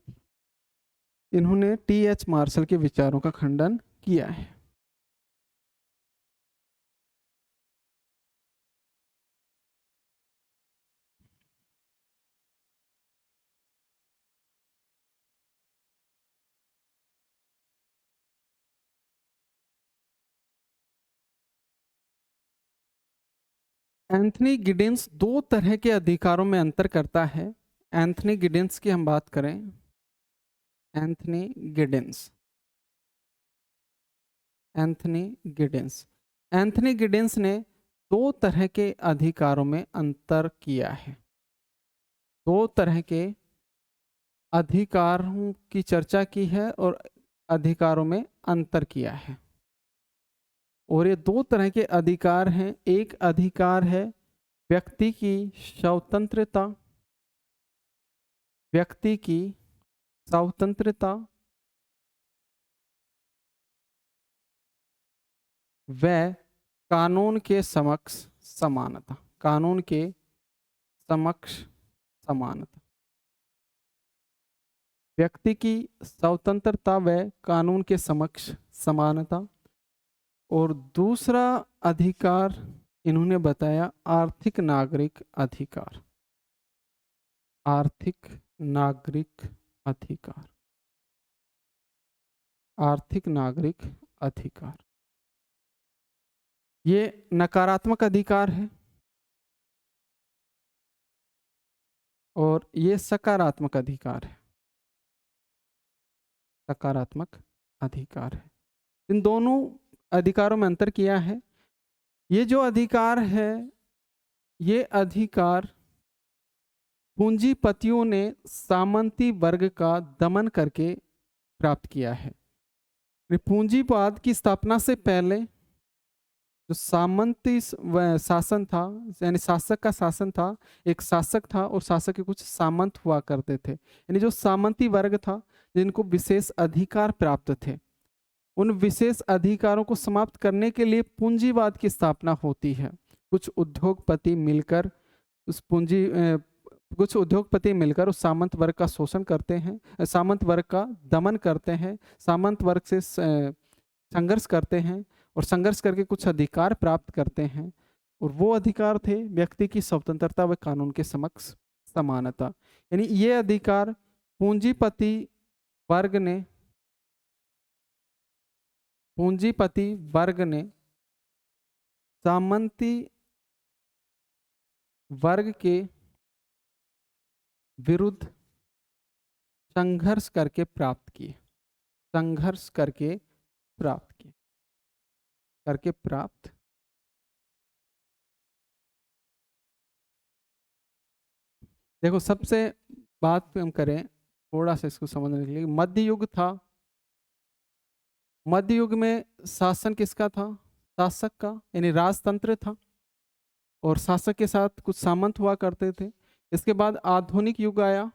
इन्होंने टी.एच. मार्शल के विचारों का खंडन किया है। एंथनी गिडेंस दो तरह के अधिकारों में अंतर करता है। एंथनी गिडेंस की हम बात करें, एंथनी गिडेंस, एंथनी गिडेंस ने दो तरह के अधिकारों में अंतर किया है, दो तरह के अधिकारों की चर्चा की है और अधिकारों में अंतर किया है। और ये दो तरह के अधिकार हैं। एक अधिकार है व्यक्ति की स्वतंत्रता, व्यक्ति की स्वतंत्रता व कानून के समक्ष समानता, कानून के समक्ष समानता, व्यक्ति की स्वतंत्रता व कानून के समक्ष समानता। और दूसरा अधिकार इन्होंने बताया आर्थिक नागरिक अधिकार, आर्थिक नागरिक अधिकार, आर्थिक नागरिक अधिकार, ये नकारात्मक अधिकार है और ये सकारात्मक अधिकार है, सकारात्मक अधिकार है। इन दोनों अधिकारों में अंतर किया है। ये जो अधिकार है, ये अधिकार पूंजीपतियों ने सामंती वर्ग का दमन करके प्राप्त किया है। पूंजीवाद की स्थापना से पहले जो सामंती शासन था, यानी शासक का शासन था, एक शासक था और शासक के कुछ सामंत हुआ करते थे। यानी जो सामंती वर्ग था, जिनको विशेष अधिकार प्राप्त थे, उन विशेष अधिकारों को समाप्त करने के लिए पूंजीवाद की स्थापना होती है। कुछ उद्योगपति मिलकर उस सामंत वर्ग का शोषण करते हैं, सामंत वर्ग का दमन करते हैं, सामंत वर्ग से संघर्ष करते हैं और संघर्ष करके कुछ अधिकार प्राप्त करते हैं। और वो अधिकार थे व्यक्ति की स्वतंत्रता व कानून के समक्ष समानता। यानी ये अधिकार पूंजीपति वर्ग ने सामंती वर्ग के विरुद्ध संघर्ष करके प्राप्त किए, संघर्ष करके प्राप्त। देखो, सबसे बात पे हम करें थोड़ा सा इसको समझने के लिए, मध्य युग था। मध्य युग में शासन किसका था? शासक का, यानी राजतंत्र था और शासक के साथ कुछ सामंत हुआ करते थे। इसके बाद आधुनिक युग आया।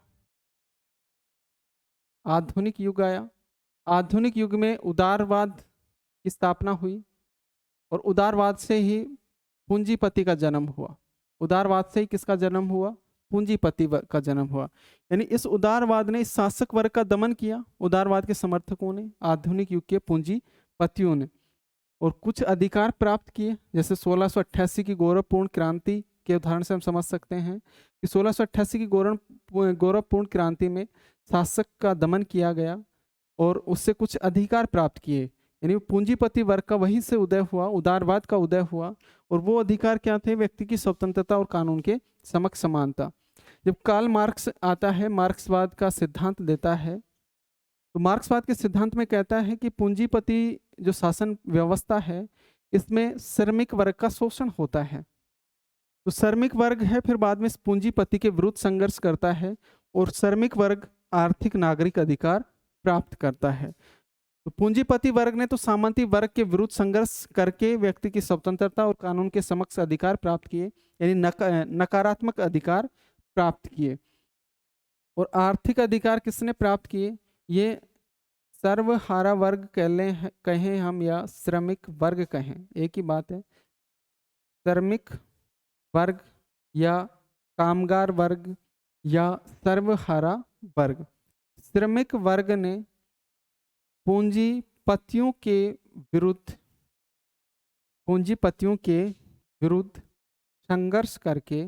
आधुनिक युग में उदारवाद की स्थापना हुई और उदारवाद से ही पूंजीपति का जन्म हुआ। उदारवाद से ही किसका जन्म हुआ? पूंजीपति का जन्म हुआ। यानी इस उदारवाद ने इस शासक वर्ग का दमन किया, उदारवाद के समर्थकों ने, आधुनिक युग के पूंजीपतियों ने, और कुछ अधिकार प्राप्त किए। जैसे 1688 की गौरवपूर्ण क्रांति के उदाहरण से हम समझ सकते हैं कि 1688 की गौरवपूर्ण क्रांति में शासक का दमन किया गया और उससे कुछ अधिकार प्राप्त किए। यानी पूंजीपति वर्ग का वहीं से उदय हुआ, उदारवाद का उदय हुआ। और वो अधिकार क्या थे? व्यक्ति की स्वतंत्रता और कानून के समक्ष समानता। जब कार्ल मार्क्स आता है, मार्क्सवाद का सिद्धांत देता है, तो मार्क्सवाद के सिद्धांत में कहता है कि पूंजीपति जो शासन व्यवस्था है, इसमें श्रमिक वर्ग का शोषण होता है। तो श्रमिक वर्ग है, फिर बाद में पूंजीपति के विरुद्ध संघर्ष करता है और श्रमिक वर्ग आर्थिक नागरिक अधिकार प्राप्त करता है। तो पूंजीपति वर्ग ने तो सामंती वर्ग के विरुद्ध संघर्ष करके व्यक्ति की स्वतंत्रता और कानून के समक्ष अधिकार प्राप्त किए, यानी नकारात्मक अधिकार प्राप्त किए। और आर्थिक अधिकार किसने प्राप्त किए? ये सर्वहारा वर्ग कहें हम या श्रमिक वर्ग कहें, एक ही बात है। श्रमिक वर्ग या कामगार वर्ग या सर्वहारा वर्ग। श्रमिक वर्ग ने पूंजीपतियों के विरुद्ध संघर्ष करके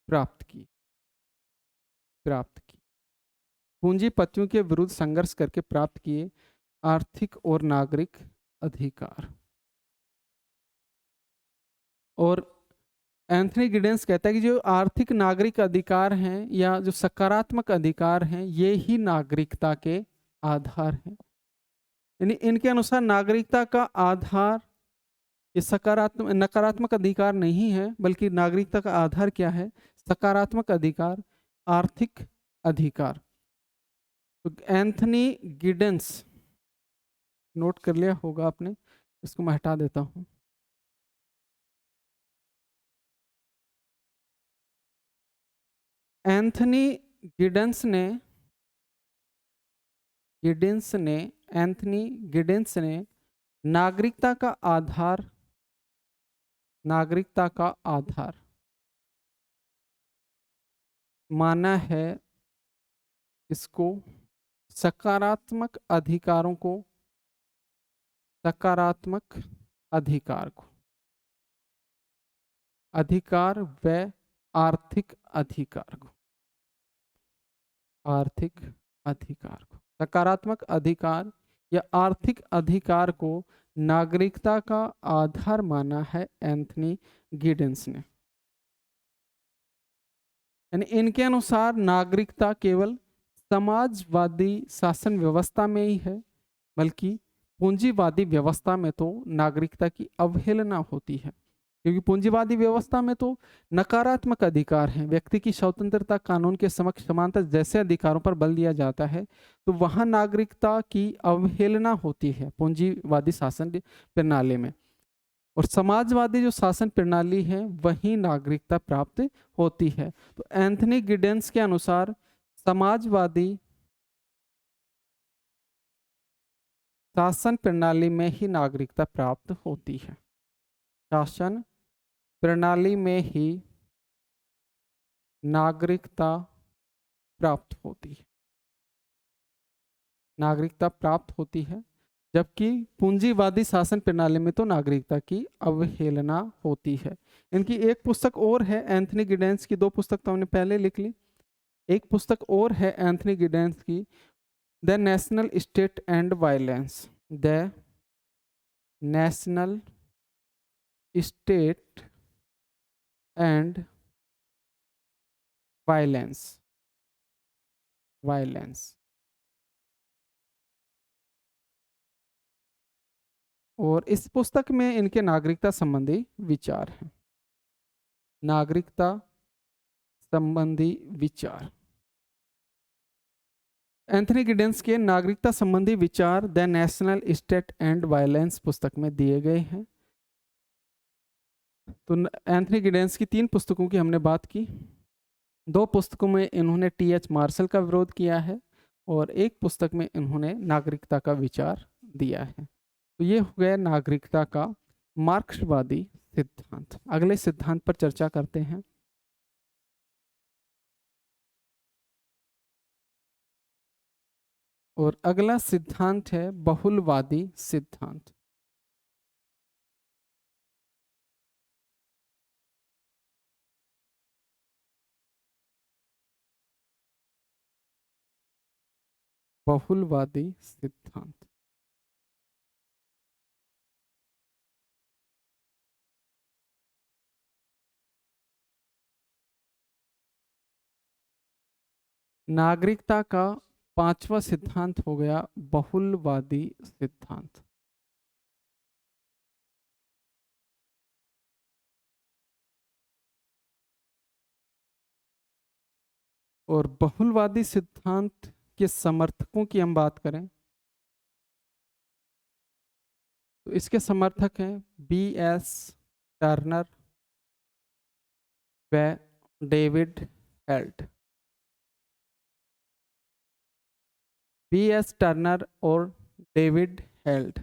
प्राप्त की। पूंजीपतियों के विरुद्ध संघर्ष करके प्राप्त किए आर्थिक और नागरिक अधिकार। और एंथनी गिडेंस कहता है कि जो आर्थिक नागरिक अधिकार हैं या जो सकारात्मक अधिकार हैं, ये ही नागरिकता के आधार हैं। यानी इनके अनुसार नागरिकता का आधार ये नकारात्मक अधिकार नहीं है, बल्कि नागरिकता का आधार क्या है? सकारात्मक अधिकार, आर्थिक अधिकार। तो एंथनी गिडेंस, नोट कर लिया होगा आपने, इसको मैं हटा देता हूं। एंथनी गिडेंस ने नागरिकता का आधार माना है इसको सकारात्मक अधिकार व आर्थिक अधिकार को, आर्थिक अधिकार को, सकारात्मक अधिकार या आर्थिक अधिकार को नागरिकता का आधार माना है एंथनी गिडेंस ने। यानी इनके अनुसार नागरिकता केवल समाजवादी शासन व्यवस्था में ही है, बल्कि पूंजीवादी व्यवस्था में तो नागरिकता की अवहेलना होती है। क्योंकि पूंजीवादी व्यवस्था में तो नकारात्मक अधिकार हैं, व्यक्ति की स्वतंत्रता, कानून के समक्ष समानता जैसे अधिकारों पर बल दिया जाता है, तो वहां नागरिकता की अवहेलना होती है पूंजीवादी शासन प्रणाली में। और समाजवादी जो शासन प्रणाली है वही नागरिकता प्राप्त होती है। तो एंथनी गिडेंस के अनुसार समाजवादी शासन प्रणाली में ही नागरिकता प्राप्त होती है, शासन प्रणाली में ही नागरिकता प्राप्त होती है, नागरिकता प्राप्त होती है, जबकि पूंजीवादी शासन प्रणाली में तो नागरिकता की अवहेलना होती है। इनकी एक पुस्तक और है एंथनी गिडेंस की, दो पुस्तक तो हमने पहले लिख ली, एक पुस्तक और है एंथनी गिडेंस की, the national state and violence, the national state and violence, violence. और इस पुस्तक में इनके नागरिकता संबंधी विचार हैं, नागरिकता संबंधी विचार। एंथनी गिडेंस के नागरिकता संबंधी विचार the national state and violence पुस्तक में दिए गए हैं। तो एंथनी गिडेंस की 3 पुस्तकों की हमने बात की, 2 पुस्तकों में इन्होंने टी.एच. मार्शल का विरोध किया है और एक पुस्तक में इन्होंने नागरिकता का विचार दिया है। तो ये हो गया नागरिकता का मार्क्सवादी सिद्धांत। अगले सिद्धांत पर चर्चा करते हैं। और अगला सिद्धांत है बहुलवादी सिद्धांत। बहुलवादी सिद्धांत। नागरिकता का 5वां सिद्धांत हो गया बहुलवादी सिद्धांत। और बहुलवादी सिद्धांत के समर्थकों की हम बात करें तो इसके समर्थक हैं B.S. टर्नर व डेविड हेल्ट। B.S. टर्नर और डेविड हेल्ट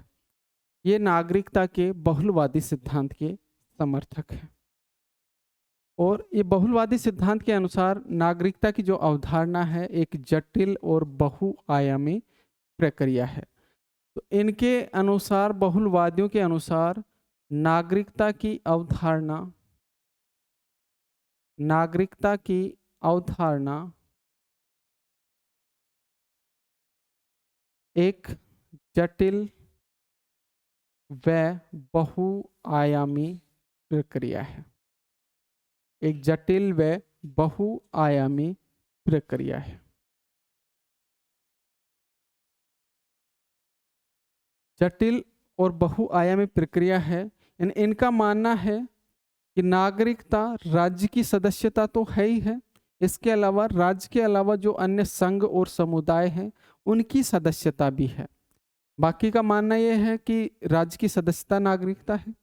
ये नागरिकता के बहुलवादी सिद्धांत के समर्थक हैं। और ये बहुलवादी सिद्धांत के अनुसार नागरिकता की जो अवधारणा है एक जटिल और बहुआयामी प्रक्रिया है। तो इनके अनुसार, बहुलवादियों के अनुसार, नागरिकता की अवधारणा, नागरिकता की अवधारणा एक जटिल व बहुआयामी प्रक्रिया है, एक जटिल व बहुआयामी प्रक्रिया है। जटिल और बहुआयामी प्रक्रिया है। इनका मानना है कि नागरिकता राज्य की सदस्यता तो है ही है, इसके अलावा राज्य के अलावा जो अन्य संघ और समुदाय हैं उनकी सदस्यता भी है। बाकी का मानना यह है कि राज्य की सदस्यता नागरिकता है,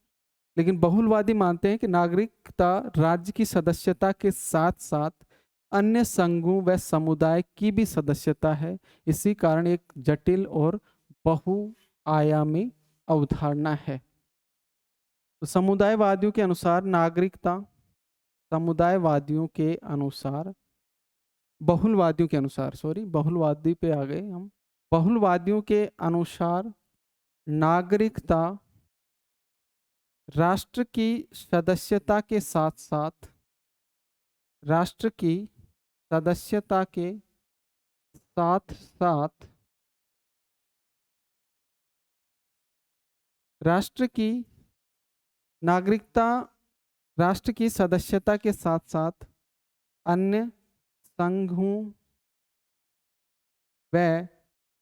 लेकिन बहुलवादी मानते हैं कि नागरिकता राज्य की सदस्यता के साथ साथ अन्य संघों व समुदाय की भी सदस्यता है। इसी कारण एक जटिल और बहुआयामी अवधारणा है। तो समुदायवादियों के अनुसार नागरिकता, समुदायवादियों के अनुसार, बहुलवादियों के अनुसार, सॉरी बहुलवादी पे आ गए हम, बहुलवादियों के अनुसार नागरिकता राष्ट्र की सदस्यता के साथ साथ राष्ट्र की सदस्यता के साथ साथ राष्ट्र की नागरिकता राष्ट्र की सदस्यता के साथ साथ अन्य संघों व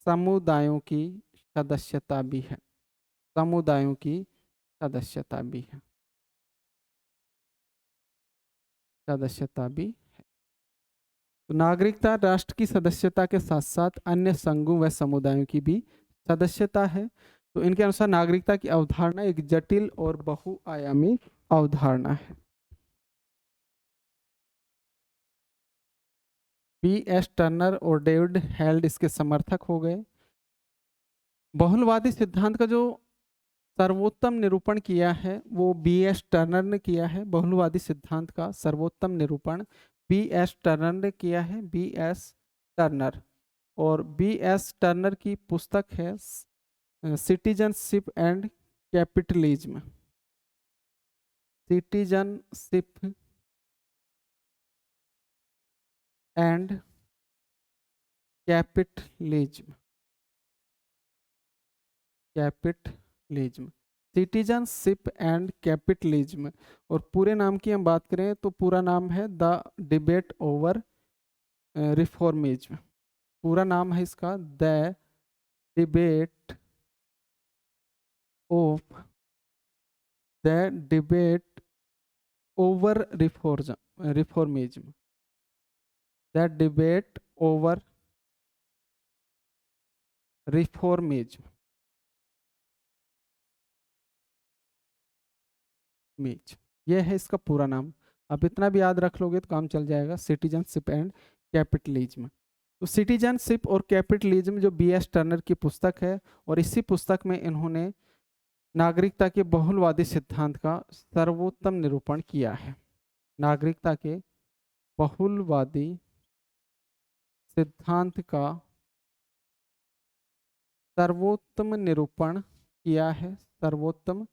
समुदायों की सदस्यता भी है। समुदायों की सदस्यता भी है। सदस्यता भी है। तो नागरिकता राष्ट्र की सदस्यता के साथ साथ अन्य संघों व समुदायों की भी सदस्यता है। तो इनके अनुसार नागरिकता की अवधारणा एक जटिल और बहुआयामी अवधारणा है। B.S. टर्नर और डेविड हेल्ड इसके समर्थक हो गए। बहुलवादी सिद्धांत का जो सर्वोत्तम निरूपण किया है वो B.S. टर्नर ने किया है। बहुलवादी सिद्धांत का सर्वोत्तम निरूपण B.S. टर्नर ने किया है। B.S. टर्नर। और B.S. टर्नर की पुस्तक है citizenship and capitalism. Citizenship and capitalism. Capitalism, citizenship and capitalism. और पूरे नाम की हम बात करें तो पूरा नाम है द डिबेट ओवर रिफॉर्मिज्म। पूरा नाम है इसका the debate of the debate over reformism. The debate over reformism. यह है इसका पूरा नाम। अब इतना भी याद रख लोगे तो काम चल जाएगा। Citizenship and capitalism. तो सिटीजनशिप और कैपिटलिज्म जो B.S. टर्नर की पुस्तक है, और इसी पुस्तक में इन्होंने नागरिकता के बहुलवादी सिद्धांत का सर्वोत्तम निरूपण किया है। नागरिकता के बहुलवादी सिद्धांत का सर्वोत्तम निरूपण किया है। सर्वोत्तम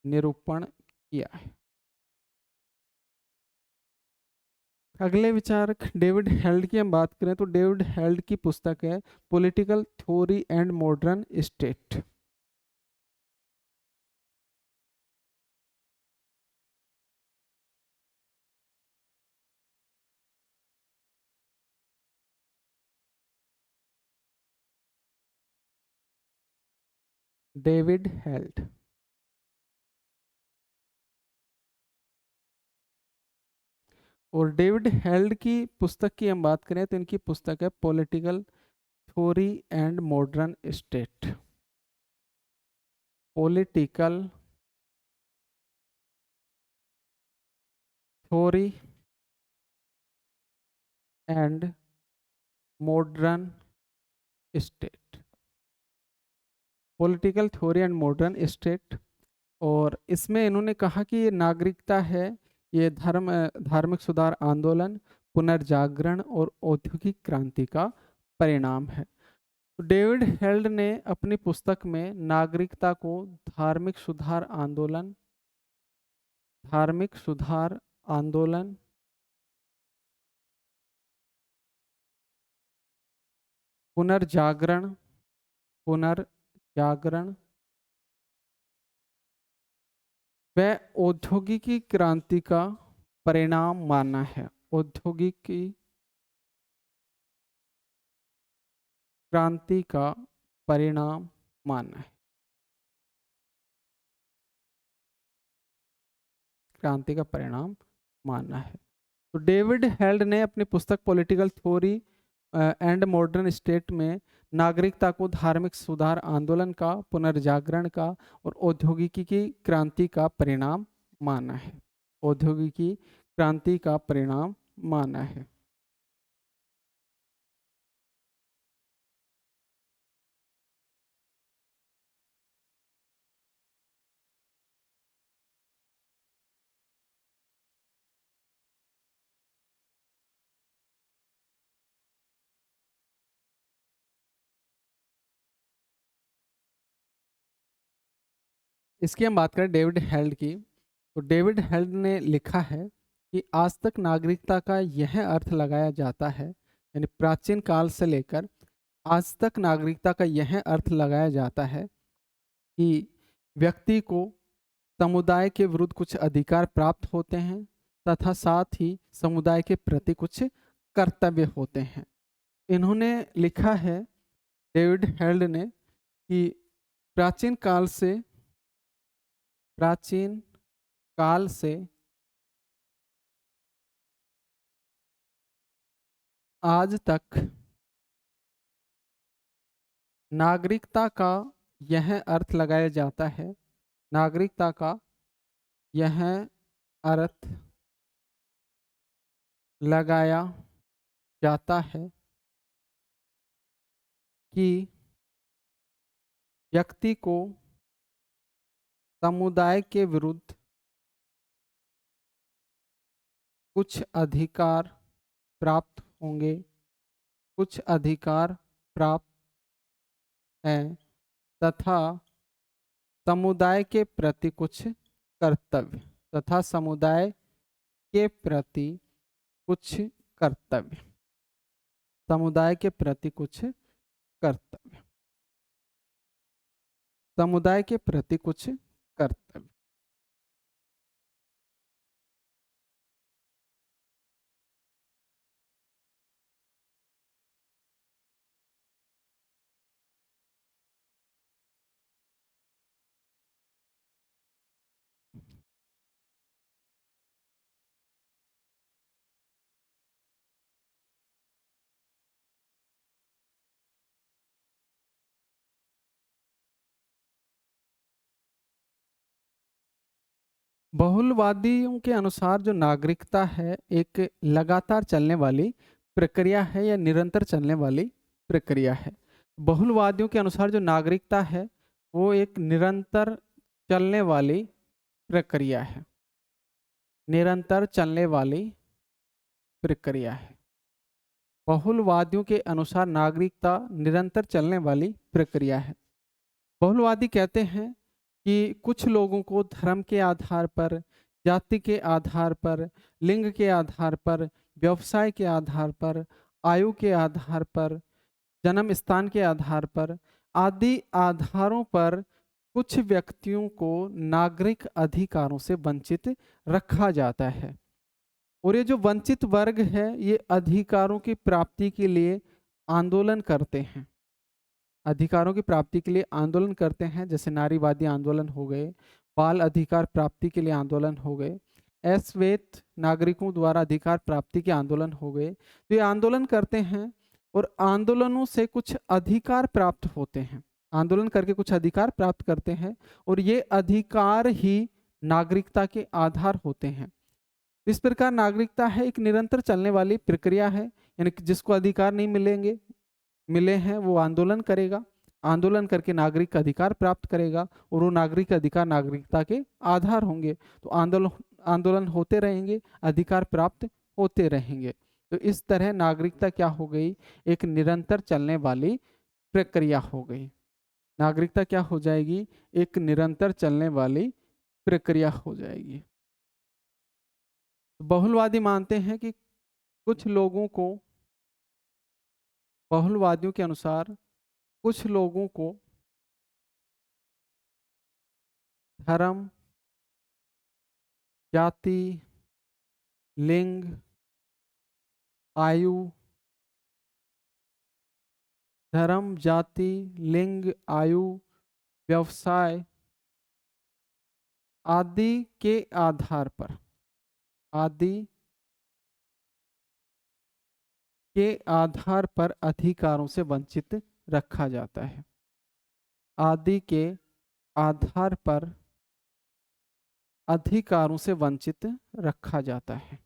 निरूपण किया है। अगले विचारक डेविड हेल्ड की हम बात करें तो डेविड हेल्ड की पुस्तक है political theory and modern state. David held. और डेविड हेल्ड की पुस्तक की हम बात करें तो इनकी पुस्तक है political theory and modern state. Political theory and modern state. Political theory and modern state. और इसमें इन्होंने कहा कि ये नागरिकता है, ये धार्मिक सुधार आंदोलन, पुनर्जागरण और औद्योगिक क्रांति का परिणाम है। तो डेविड हेल्ड ने अपनी पुस्तक में नागरिकता को धार्मिक सुधार आंदोलन, पुनर्जागरण व औद्योगिकी क्रांति का परिणाम माना है। औद्योगिकी क्रांति का परिणाम माना है। क्रांति का परिणाम माना है। तो डेविड हेल्ड ने अपनी पुस्तक political theory and modern state में नागरिकता को धार्मिक सुधार आंदोलन का, पुनर्जागरण का और औद्योगिकी की क्रांति का परिणाम माना है। औद्योगिकी क्रांति का परिणाम माना है। इसकी हम बात करें डेविड हेल्ड की, तो डेविड हेल्ड ने लिखा है कि आज तक नागरिकता का यह अर्थ लगाया जाता है, यानी प्राचीन काल से लेकर आज तक नागरिकता का यह अर्थ लगाया जाता है कि व्यक्ति को समुदाय के विरुद्ध कुछ अधिकार प्राप्त होते हैं तथा साथ ही समुदाय के प्रति कुछ कर्तव्य होते हैं। इन्होंने लिखा है, डेविड हेल्ड ने, कि प्राचीन काल से आज तक नागरिकता का यह अर्थ लगाया जाता है, नागरिकता का यह अर्थ लगाया जाता है कि व्यक्ति को समुदाय के विरुद्ध कुछ अधिकार प्राप्त होंगे, कुछ अधिकार प्राप्त हैं तथा समुदाय के प्रति कुछ कर्तव्य, तथा समुदाय के प्रति कुछ कर्तव्य, समुदाय के प्रति कुछ कर्तव्य, समुदाय के प्रति कुछ कर्तव्य। बहुलवादियों के अनुसार जो नागरिकता है एक लगातार चलने वाली प्रक्रिया है या निरंतर चलने वाली प्रक्रिया है। बहुलवादियों के अनुसार जो नागरिकता है वो एक निरंतर चलने वाली प्रक्रिया है, निरंतर चलने वाली प्रक्रिया है। बहुलवादियों के अनुसार नागरिकता निरंतर चलने वाली प्रक्रिया है। बहुलवादी कहते हैं कि कुछ लोगों को धर्म के आधार पर, जाति के आधार पर, लिंग के आधार पर, व्यवसाय के आधार पर, आयु के आधार पर, जन्म स्थान के आधार पर आदि आधारों पर कुछ व्यक्तियों को नागरिक अधिकारों से वंचित रखा जाता है। और ये जो वंचित वर्ग है ये अधिकारों की प्राप्ति के लिए आंदोलन करते हैं, अधिकारों की प्राप्ति के लिए आंदोलन करते हैं, जैसे नारीवादी आंदोलन हो गए, बाल अधिकार प्राप्ति के लिए आंदोलन हो गए, अश्वेत नागरिकों द्वारा अधिकार प्राप्ति के आंदोलन हो गए। तो ये आंदोलन करते हैं और आंदोलनों से कुछ अधिकार प्राप्त होते हैं, आंदोलन करके कुछ अधिकार प्राप्त करते हैं और ये अधिकार ही नागरिकता के आधार होते हैं। इस प्रकार नागरिकता है एक निरंतर चलने वाली प्रक्रिया है, यानी कि जिसको अधिकार नहीं मिले हैं वो आंदोलन करेगा, आंदोलन करके नागरिक का अधिकार प्राप्त करेगा और वो नागरिक अधिकार नागरिकता के आधार होंगे। तो आंदोलन आंदोलन होते रहेंगे, अधिकार प्राप्त होते रहेंगे। तो इस तरह नागरिकता क्या हो गई, एक निरंतर चलने वाली प्रक्रिया हो गई। नागरिकता क्या हो जाएगी, एक निरंतर चलने वाली प्रक्रिया हो जाएगी। बहुलवादी मानते हैं कि कुछ लोगों को, बहुलवादियों के अनुसार कुछ लोगों को धर्म, जाति, लिंग, आयु, धर्म, जाति, लिंग, आयु, व्यवसाय आदि के आधार पर, आदि के आधार पर अधिकारों से वंचित रखा जाता है, आदि के आधार पर अधिकारों से वंचित रखा जाता है,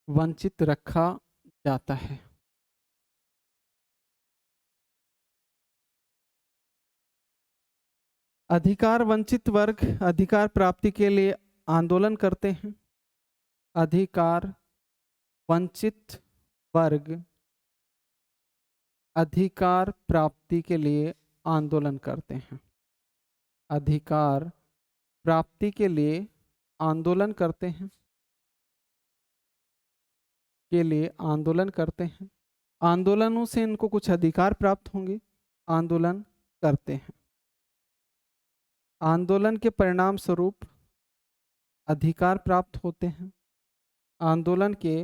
वंचित रखा जाता है। अधिकार वंचित वर्ग अधिकार प्राप्ति के लिए आंदोलन करते हैं, अधिकार वंचित वर्ग अधिकार प्राप्ति के लिए आंदोलन करते हैं, अधिकार प्राप्ति के लिए आंदोलन करते हैं, आंदोलनों से इनको कुछ अधिकार प्राप्त होंगे, आंदोलन करते हैं। आंदोलन के परिणाम स्वरूप अधिकार प्राप्त होते हैं, आंदोलन के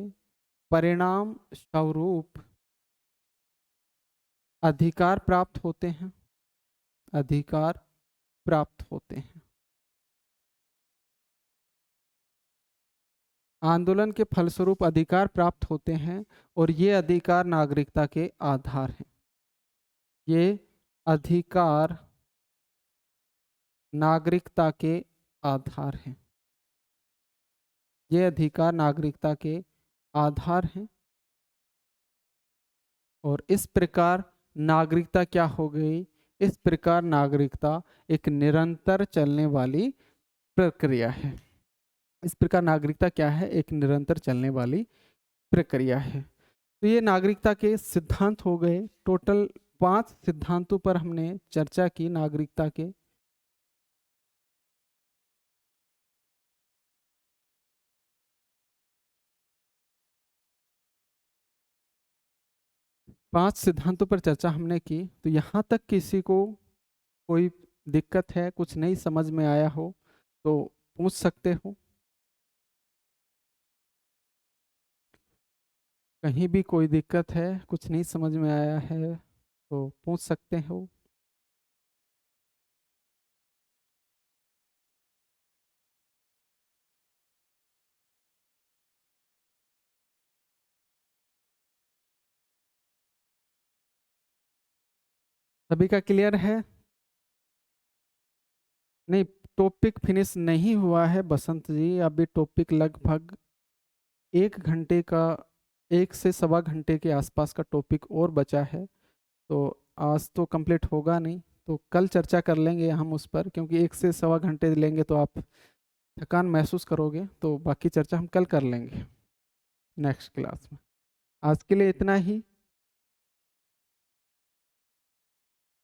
परिणाम स्वरूप अधिकार प्राप्त होते हैं, अधिकार प्राप्त होते हैं। आंदोलन के फलस्वरूप अधिकार प्राप्त होते हैं और ये अधिकार नागरिकता के आधार हैं। ये अधिकार नागरिकता के आधार हैं। ये अधिकार नागरिकता के आधार हैं। और इस प्रकार नागरिकता क्या हो गई? इस प्रकार नागरिकता एक निरंतर चलने वाली प्रक्रिया है। इस प्रकार नागरिकता क्या है? एक निरंतर चलने वाली प्रक्रिया है। तो ये नागरिकता के सिद्धांत हो गए। टोटल 5 सिद्धांतों पर हमने चर्चा की नागरिकता के। पांच सिद्धांतों पर चर्चा हमने की। तो यहाँ तक किसी को कोई दिक्कत है, कुछ नहीं समझ में आया हो तो पूछ सकते हो। कहीं भी कोई दिक्कत है, कुछ नहीं समझ में आया है तो पूछ सकते हो। सभी का क्लियर है? नहीं, टॉपिक फिनिश नहीं हुआ है बसंत जी। अभी टॉपिक लगभग 1 घंटे का, 1 से 1.25 घंटे के आसपास का टॉपिक और बचा है। तो आज तो कंप्लीट होगा नहीं, तो कल चर्चा कर लेंगे हम उस पर, क्योंकि 1 से 1.25 घंटे लेंगे तो आप थकान महसूस करोगे। तो बाकी चर्चा हम कल कर लेंगे नेक्स्ट क्लास में। आज के लिए इतना ही।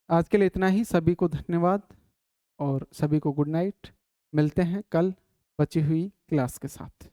आज के लिए इतना ही। सभी को धन्यवाद और सभी को गुड नाइट। मिलते हैं कल बची हुई क्लास के साथ।